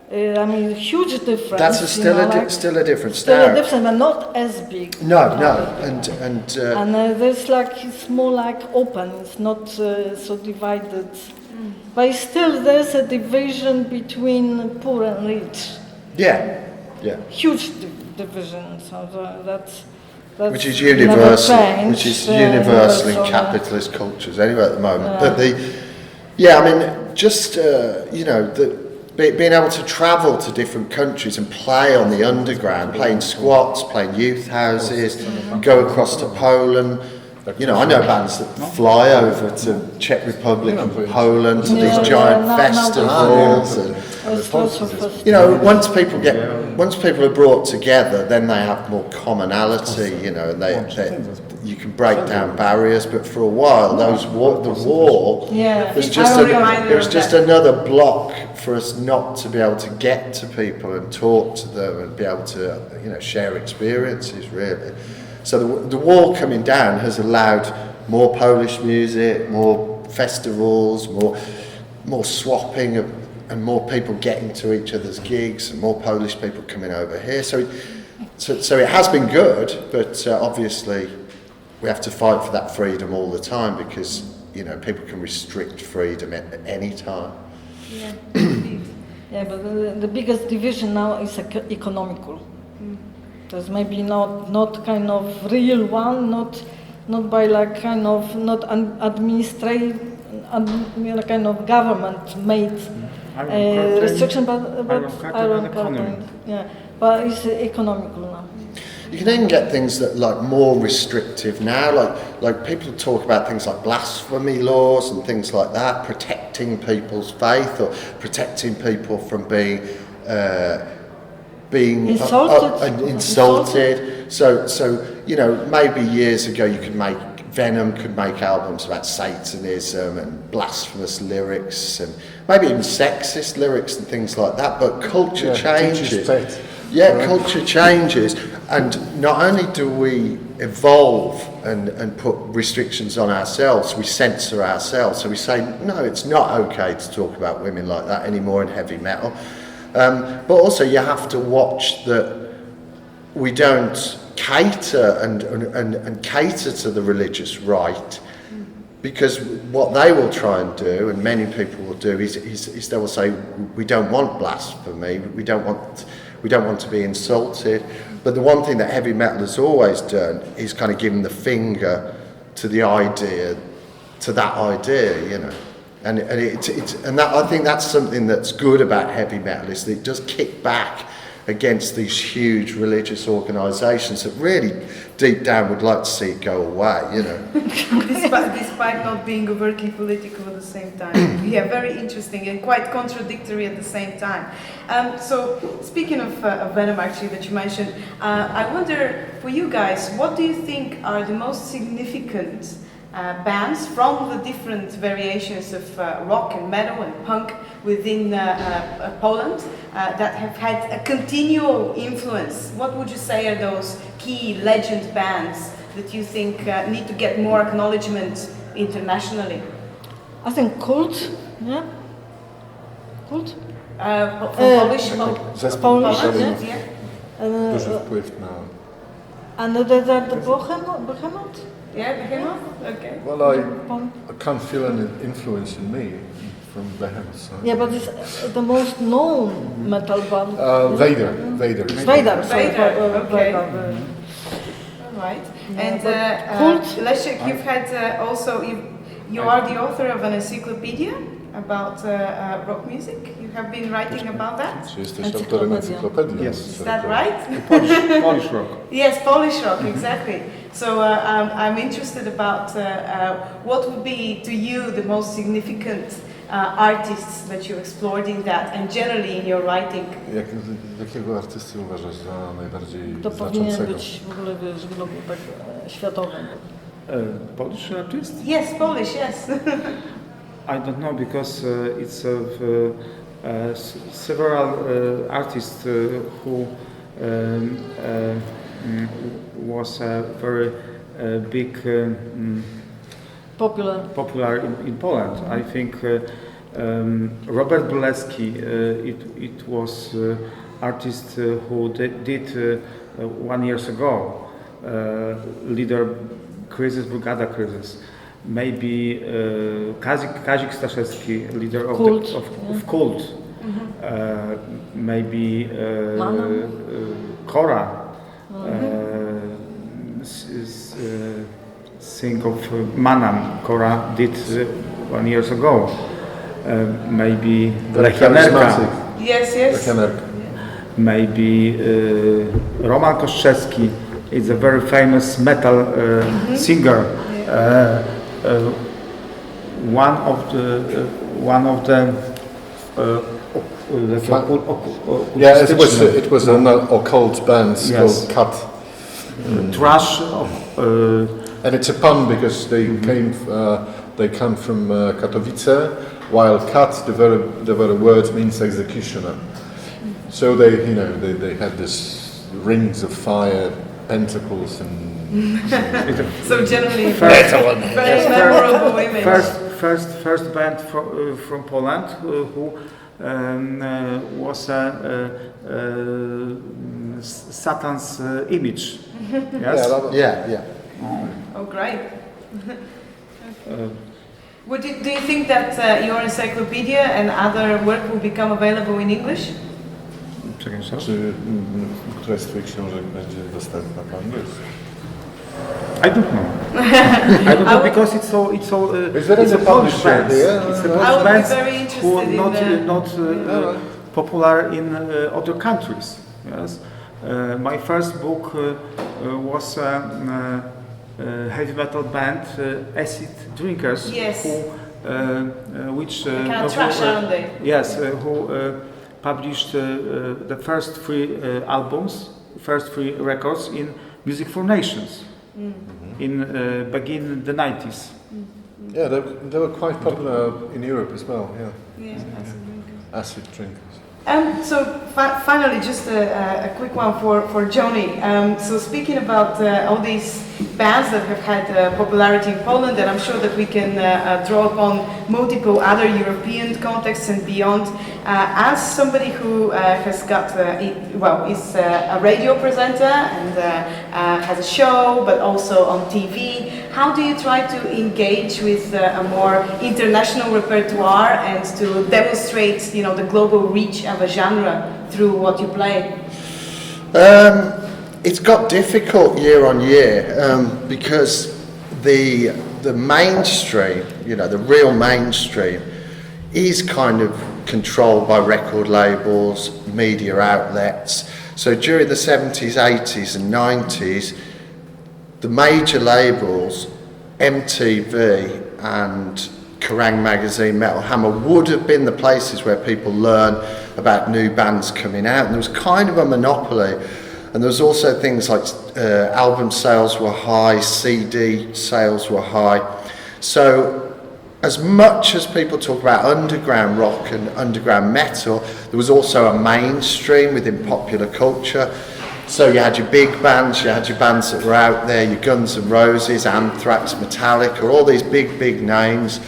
I mean, huge difference.
That's still a difference
Still
now.
a difference, but not as big.
No, and
there's it's more like open. It's not so divided. But still, there's a division between poor and rich.
Yeah.
Huge division. So that's
which is universal.
Changed,
which is universal in capitalist cultures anyway at the moment. But just being able to travel to different countries and play on the underground, playing squats, playing youth houses, go across to Poland. I know bands that fly over to Czech Republic and Poland to these giant festivals. Once people are brought together, then they have more commonality. You can break down barriers. But for a while, the war was just another block for us not to be able to get to people and talk to them and be able to share experiences really. So the wall coming down has allowed more Polish music, more festivals, more swapping and more people getting to each other's gigs and more Polish people coming over here. So it has been good, but obviously we have to fight for that freedom all the time because people can restrict freedom at any time.
Yeah, but the biggest division now is economical. There's maybe not kind of real one, not by not administrative, kind of government made restriction, but iron curtain. Yeah, but it's economical now.
You can even get things that more restrictive now, like people talk about things like blasphemy laws and things like that, protecting people's faith or protecting people from being insulted. So maybe years ago Venom could make albums about Satanism and blasphemous lyrics and maybe even sexist lyrics and things like that. But culture changes. Culture changes, and not only do we evolve and put restrictions on ourselves, we censor ourselves. So we say, no, it's not okay to talk about women like that anymore in heavy metal. But also you have to watch that we don't cater and cater to the religious right, because what they will try and do, and many people will do, is they will say, we don't want blasphemy, we don't want to be insulted. But the one thing that heavy metal has always done is kind of given the finger to that idea, And that, I think that's something that's good about heavy metal, is that it does kick back against these huge religious organisations that really deep down would like to see it go away,
despite not being overtly political at the same time. Yeah, very interesting and quite contradictory at the same time. So speaking of Venom, actually, that you mentioned, I wonder, for you guys, what do you think are the most significant bands from the different variations of rock and metal and punk within Poland that have had a continual influence? What would you say are those key legend bands that you think need to get more acknowledgement internationally?
I think Cult, yeah. Cult?
Polish?
Polish,
yeah.
Duży wpływ na...
And the Behemoth?
Yeah, Behemoth? Okay.
Well, I can't feel any influence in me from Behemoth side.
Yeah, but it's the most known metal band.
Vader.
Okay. All right. And Leszek, you've had also, you are the author of an encyclopedia about rock music. You have been writing about that.
Czy jesteś autorem encyklopedii?
Yes.
Is that right?
Polish rock.
Yes, Polish rock, exactly. So I'm interested about what would be to you the most significant artists that you explored in that and generally in your writing.
Jakiego artysty uważasz za najbardziej
To powinien
znaczącego?
być w ogóle, wiesz, globu tak światowym.
Polish artist?
Yes, Polish, yes.
I don't know because it's several artists who was very big popular in Poland. I think Robert Bolesky. It was artist who did 1 year ago leader Kryzys, Brigada Kryzys. Maybe Kazik Staszewski, leader of
Cult.
of Cult. Maybe Kora. Think of Manam. Kora did 1 year ago. Maybe Lech Janerka.
Yes, yes.
Maybe Roman Koszczewski. It's a very famous metal singer. One of the
it was an occult band called Cut.
Trash.
And it's a pun because they come from Katowice, while Cut, the very word means executioner. So they had this rings of fire, pentacles, and
So generally, very memorable image.
First band from Poland who was Satan's image. Yes.
Yeah.
Oh, great. Do you think that your encyclopedia and other work will become available in English?
Czekaj, co?
Czy któraś z twoich książek będzie dostępna po angielsku?
I don't know. I don't know because it's a Polish band. It's a Polish band who not popular in other countries. Yes. My first book was heavy metal band Acid Drinkers.
Yes.
Which
kind of trash, aren't they?
Yes, who published the first 3 albums, first 3 records in Music for Nations in begin the 90s.
Yeah, they were quite popular in Europe as well. Yeah,
Yes,
Acid Drinkers.
So finally, just a quick one for Joni. So speaking about all these bands that have had popularity in Poland, and I'm sure that we can draw upon multiple other European contexts and beyond. As somebody who has got, is a radio presenter and has a show, but also on TV, how do you try to engage with a more international repertoire and to demonstrate, the global reach of a genre through what you play?
It's got difficult year on year because the mainstream, the real mainstream, is kind of controlled by record labels, media outlets. So during the 70s, 80s and 90s, the major labels, MTV and Kerrang magazine, Metal Hammer, would have been the places where people learn about new bands coming out, and there was kind of a monopoly. And there was also things like album sales were high, CD sales were high. So as much as people talk about underground rock and underground metal, there was also a mainstream within popular culture. So you had your big bands, you had your bands that were out there, your Guns N' Roses, Anthrax, Metallica, all these big names.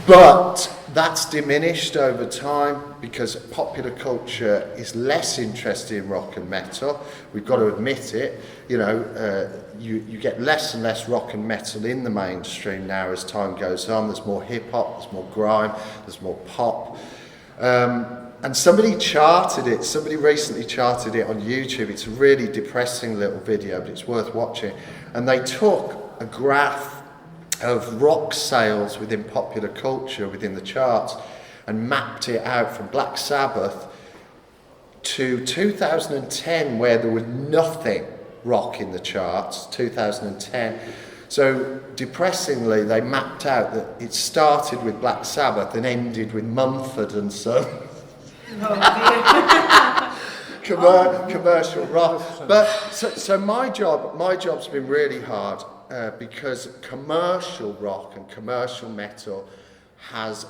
But that's diminished over time because popular culture is less interested in rock and metal. We've got to admit it. You get less and less rock and metal in the mainstream now as time goes on. There's more hip hop, there's more grime, there's more pop. And somebody recently charted it on YouTube. It's a really depressing little video, but it's worth watching. And they took a graph of rock sales within popular culture, within the charts, and mapped it out from Black Sabbath to 2010, where there was nothing rock in the charts, 2010. So depressingly, they mapped out that it started with Black Sabbath and ended with Mumford and Son. Commercial rock. But so my job's been really hard because commercial rock and commercial metal has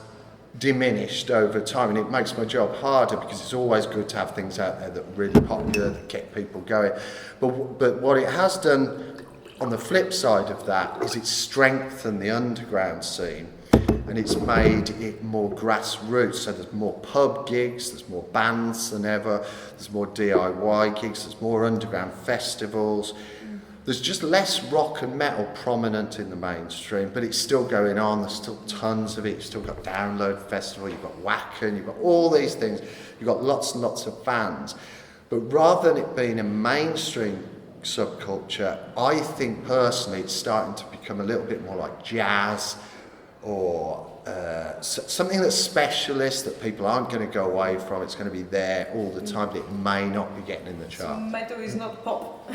diminished over time, and it makes my job harder because it's always good to have things out there that are really popular, that get people going. But what it has done on the flip side of that is it's strengthened the underground scene, and it's made it more grassroots. So there's more pub gigs, there's more bands than ever, there's more DIY gigs, there's more underground festivals. There's just less rock and metal prominent in the mainstream, but it's still going on. There's still tons of it. You've still got Download Festival, you've got Wacken, you've got all these things. You've got lots and lots of fans. But rather than it being a mainstream subculture, I think personally it's starting to become a little bit more like jazz or something that's specialist, that people aren't going to go away from. It's going to be there all the time, but it may not be getting in the chart.
So metal is not pop.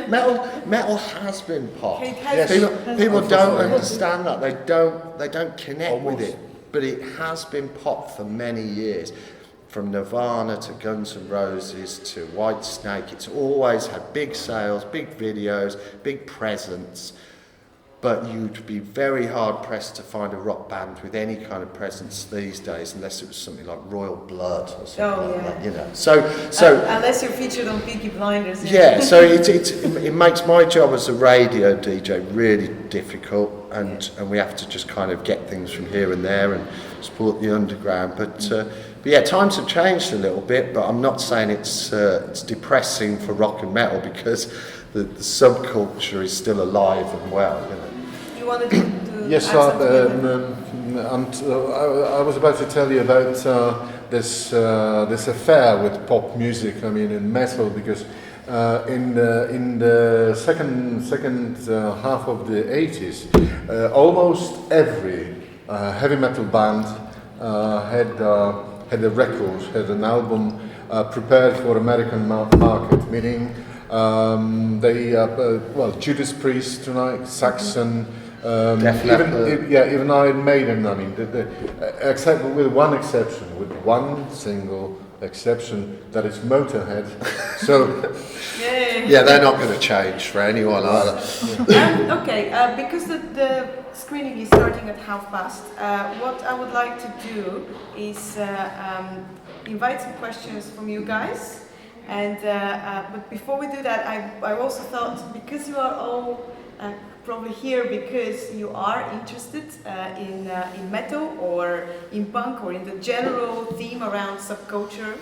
Metal has been pop.
It has
People don't understand that. They don't connect
Almost.
with it. But it has been pop for many years. From Nirvana to Guns N' Roses to Whitesnake, it's always had big sales, big videos, big presence. But you'd be very hard pressed to find a rock band with any kind of presence these days, unless it was something like Royal Blood or something like that, you know. So
unless you're featured on Peaky Blinders.
yeah, so it makes my job as a radio DJ really difficult, and we have to just kind of get things from here and there and support the underground. But yeah, times have changed a little bit, but I'm not saying it's depressing for rock and metal, because the subculture is still alive and well, you know.
You wanted to
Yes,
add something?
I was about to tell you about this affair with pop music. I mean, in metal, because in the second half of the 80s, almost every heavy metal band had a record, had an album prepared for American market, meaning Judas Priest tonight, Saxon. Even Iron Maiden. I mean, except with one single exception, that is Motorhead. So,
yeah, they're not going to change for anyone either.
Okay, because the screening is starting at 30:30. What I would like to do is invite some questions from you guys. And but before we do that, I also thought, because you are all probably here because you are interested in metal or in punk or in the general theme around subculture,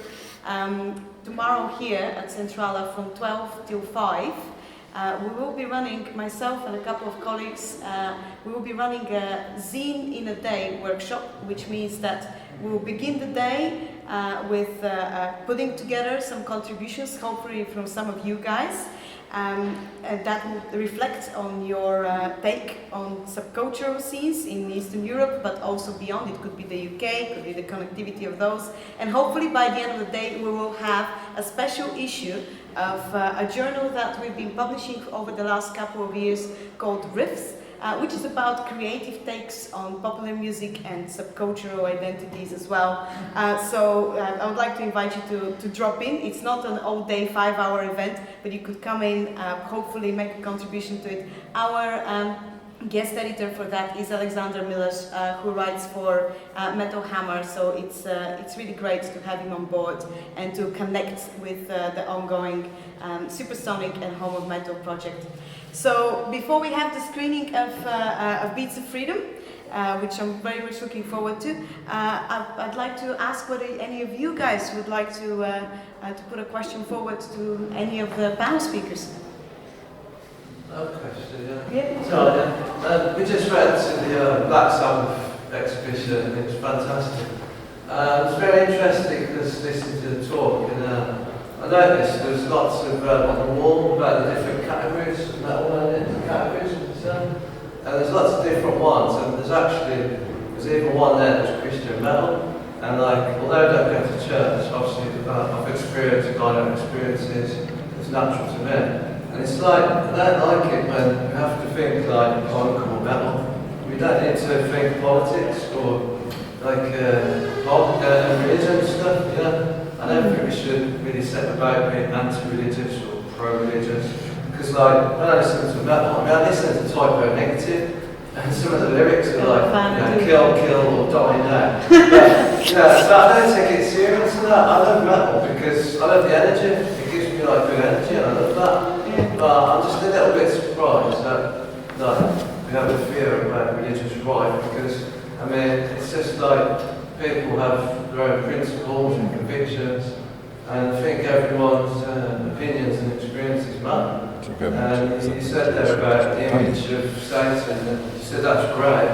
tomorrow here at Centrala from 12 till 5, we will be running, myself and a couple of colleagues, we will be running a Zine in a Day workshop, which means that we will begin the day with putting together some contributions, hopefully from some of you guys, and that will reflect on your take on subcultural scenes in Eastern Europe, but also beyond. It could be the UK, it could be the connectivity of those, and hopefully by the end of the day we will have a special issue of a journal that we've been publishing over the last couple of years called Riffs, which is about creative takes on popular music and subcultural identities as well. So I would like to invite you to drop in. It's not an all-day 5-hour event, but you could come in, hopefully make a contribution to it. Our guest editor for that is Alexander Milosz, who writes for Metal Hammer, so it's really great to have him on board and to connect with the ongoing Supersonic and Home of Metal project. So before we have the screening of Beats of Freedom, which I'm very much looking forward to, I'd like to ask whether any of you guys would like to put a question forward to any of the panel speakers.
No question, yeah. So, we just read to the Black Sabbath exhibition, and it's fantastic. It's very interesting because listening to the talk, and I noticed there's lots of on the wall about the different categories, metal categories. and there's lots of different ones, and there's even one there that's Christian metal, and like, although I don't go to church, obviously I've experienced God and experiences, it's natural to me. And it's like, I don't like it when we have to think like punk or metal. We don't need to think politics or like religion stuff, you know. I don't think we should really set about being anti-religious or pro-religious. Because like, when I listen to metal, I mean I listen to Typo Negative, and some of the lyrics are like, you know, kill, or die now. But, you know, so I don't take it serious and that. I love metal because I love the energy. It gives me like good energy and I love that. But I'm just a little bit surprised that we have a fear about religious right because, I mean, it's just like people have their own principles and convictions, and I think everyone's opinions and experiences matter. And you said there about the image of Satan, and you said that's great,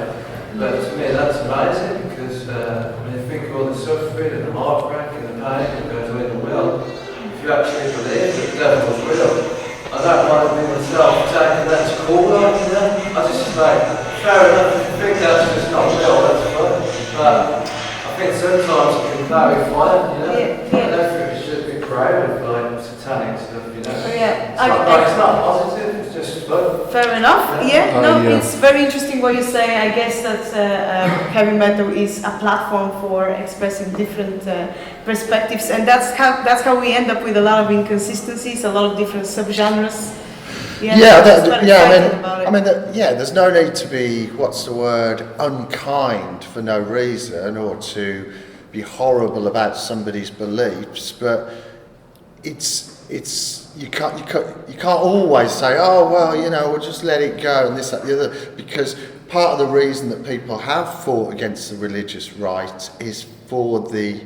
but to me that's amazing because when you think of all the suffering and the heartbreak and the pain that goes on in the world, if you actually believe that the devil was real, I don't mind being myself taking that to cool, like, you know? I just like, fair enough, if you think that's just not real, that's fine. But I think sometimes it can clarify, you know? I don't think we should be proud of like satanic stuff, you know? It's not positive, it's just fun.
Fair enough. It's very interesting what you say. I guess that heavy metal is a platform for expressing different perspectives, and that's how we end up with a lot of inconsistencies, a lot of different subgenres.
There's no need to be, unkind for no reason or to be horrible about somebody's beliefs, but you can't always say, oh well, you know, we'll just let it go and this, that, the other, because part of the reason that people have fought against the religious right is for the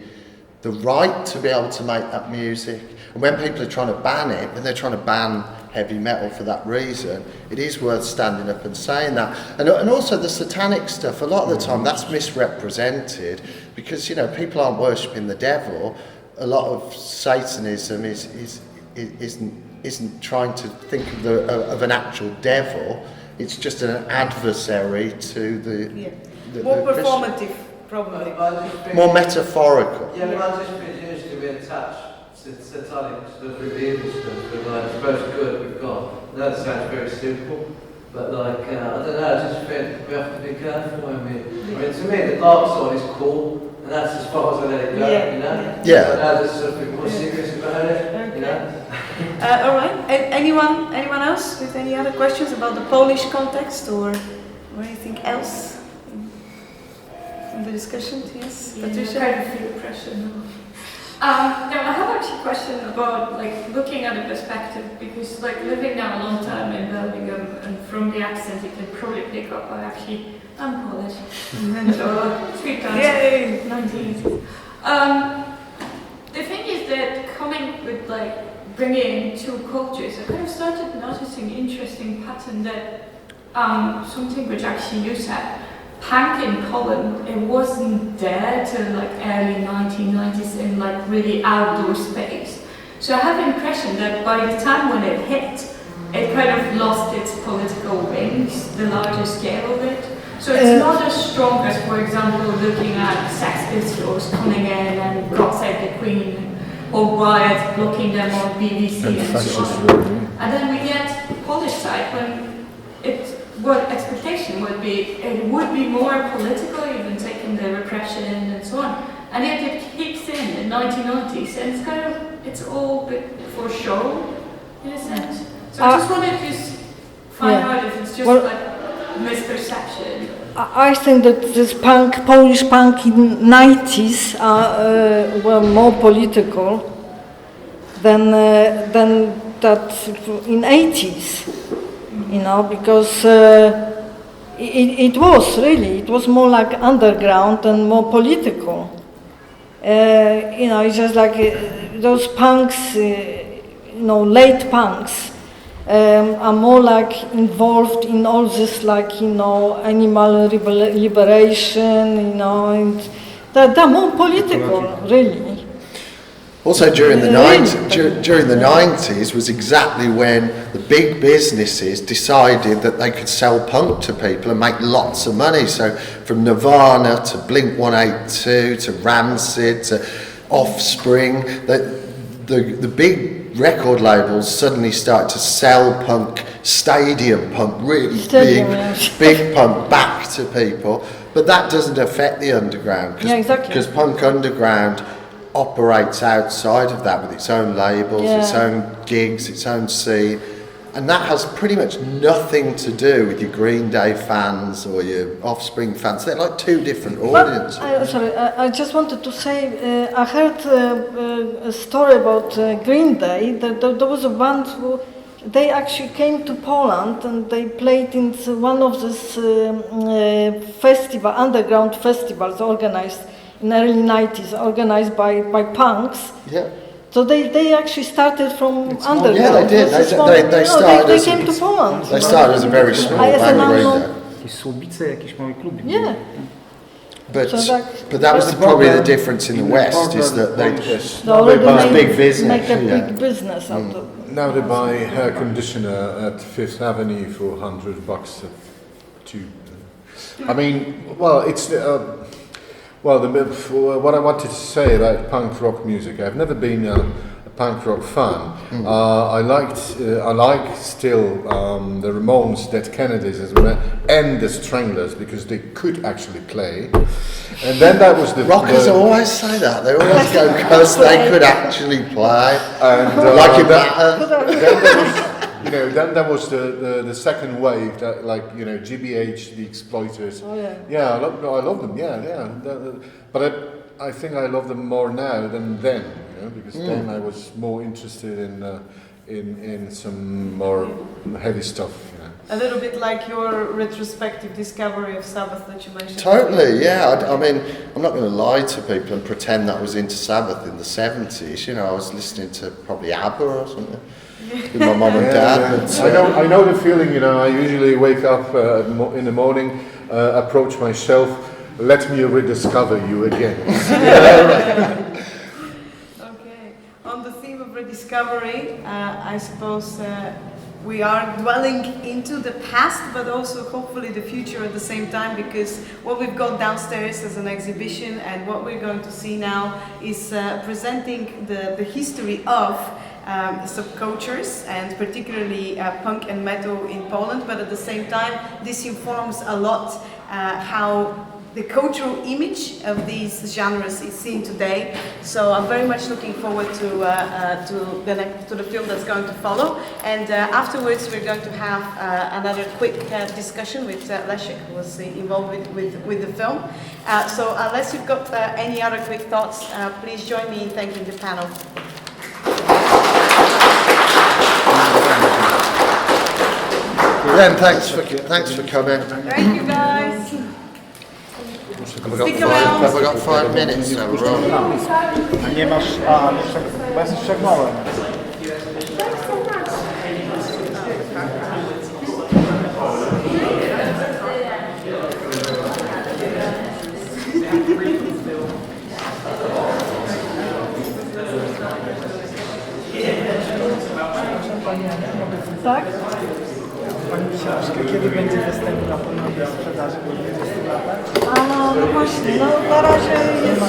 right to be able to make that music. And when people are trying to ban it, when they're trying to ban heavy metal for that reason, it is worth standing up and saying that. And also the satanic stuff, a lot of the time that's misrepresented because, you know, people aren't worshipping the devil. A lot of Satanism isn't trying to think of an actual devil. It's just an adversary to the
more performative, probably.
More metaphorical.
Yeah, but I just think usually we attach satanic stuff, religious stuff, with like, it's most good with God. That sounds very simple, but like, I don't know, I just think we have to be careful when I mean, to me, the dark side is cool, and that's as far as I let it go, you know?
Yeah.
But now there's something more serious about it, you know?
All right. Anyone else with any other questions about the Polish context or anything else in the discussion? Yes, Patricia.
I kind of feel pressure now. I have actually a question about like looking at the perspective because like living now a long time in Birmingham and from the accent you can probably pick up I'm Polish. So 3 times.
Yay!
19. The thing is that coming with like bringing two cultures, I kind of started noticing interesting pattern that something which actually you said. Punk in Poland, it wasn't there till like early 1990s in like really outdoor space. So I have the impression that by the time when it hit, it kind of lost its political wings, the larger scale of it. So it's not as strong as, for example, looking at Sex Pistols coming in and God Save the Queen, or Riot blocking them on BBC and so on. And then we get the Polish side when what expectation would be, it would be more political, even taking the repression and so on. And yet it kicks in the 1990s, and it's kind of, it's all a bit for show, in a sense. So I just wanted to find out if it's just like misperception.
I think that this Polish punk in 90s were more political than that in 80s. You know, because it was more like underground and more political. You know, it's just like those punks, late punks, are more like involved in all this, like, animal liberation, and they're more political, really.
Also during the 90s was exactly when the big businesses decided that they could sell punk to people and make lots of money. So from Nirvana to Blink-182 to Rancid to Offspring, the big record labels suddenly started to sell punk, stadium punk, really big punk back to people. But that doesn't affect the underground because punk underground operates outside of that with its own labels, its own gigs, its own scene, and that has pretty much nothing to do with your Green Day fans or your Offspring fans. They're like two different audiences.
I just wanted to say, I heard a story about Green Day. There was a band who they actually came to Poland and they played in one of these underground festivals organized in the early 90s, organized by punks.
Yeah.
So they actually started from underground.
Yeah, they did.
They came to Poland.
They started as a very small band.
Jakieś Słubice, jakiś mały klub.
Yeah.
But that was probably the difference in the West, is that they
big business. Make a big business out of it.
Now they buy hair conditioner at Fifth Avenue for $100 a tube. I mean, well, it's what I wanted to say about punk rock music. I've never been a punk rock fan. I like still the Ramones, Dead Kennedys, and the Stranglers because they could actually play. And then that was the
rockers always say that. They always go because they could actually play.
And
like it matter.
Then there was the second wave, that, like, GBH, the Exploiters.
Oh yeah.
Yeah, I love them. Yeah. But I think I love them more now than then, because then I was more interested in some more heavy stuff.
A little bit like your retrospective discovery of Sabbath that you mentioned.
Totally, yeah. I mean, I'm not going to lie to people and pretend that I was into Sabbath in the 70s. I was listening to probably ABBA or something with my mum and dad. But,
I know the feeling. I usually wake up in the morning, approach my shelf, let me rediscover you again.
Okay. On the theme of rediscovery, I suppose we are dwelling into the past, but also hopefully the future at the same time, because what we've got downstairs as an exhibition and what we're going to see now is presenting the history of subcultures, and particularly punk and metal in Poland, but at the same time this informs a lot how the cultural image of these genres is seen today. So I'm very much looking forward to the film that's going to follow, and afterwards we're going to have another quick discussion with Leszek, who was involved with the film. So unless you've got any other quick thoughts, please join me in thanking the panel.
Ren, thanks for coming.
Thank you, guys.
Have we got 5 minutes? So we're on.
A nie masz, chyba jesteś przegnąłem.
Tak?
Pani książkę, kiedy będzie dostępna ponownie w sprzedaży po 20 latach?
No właśnie, na razie jest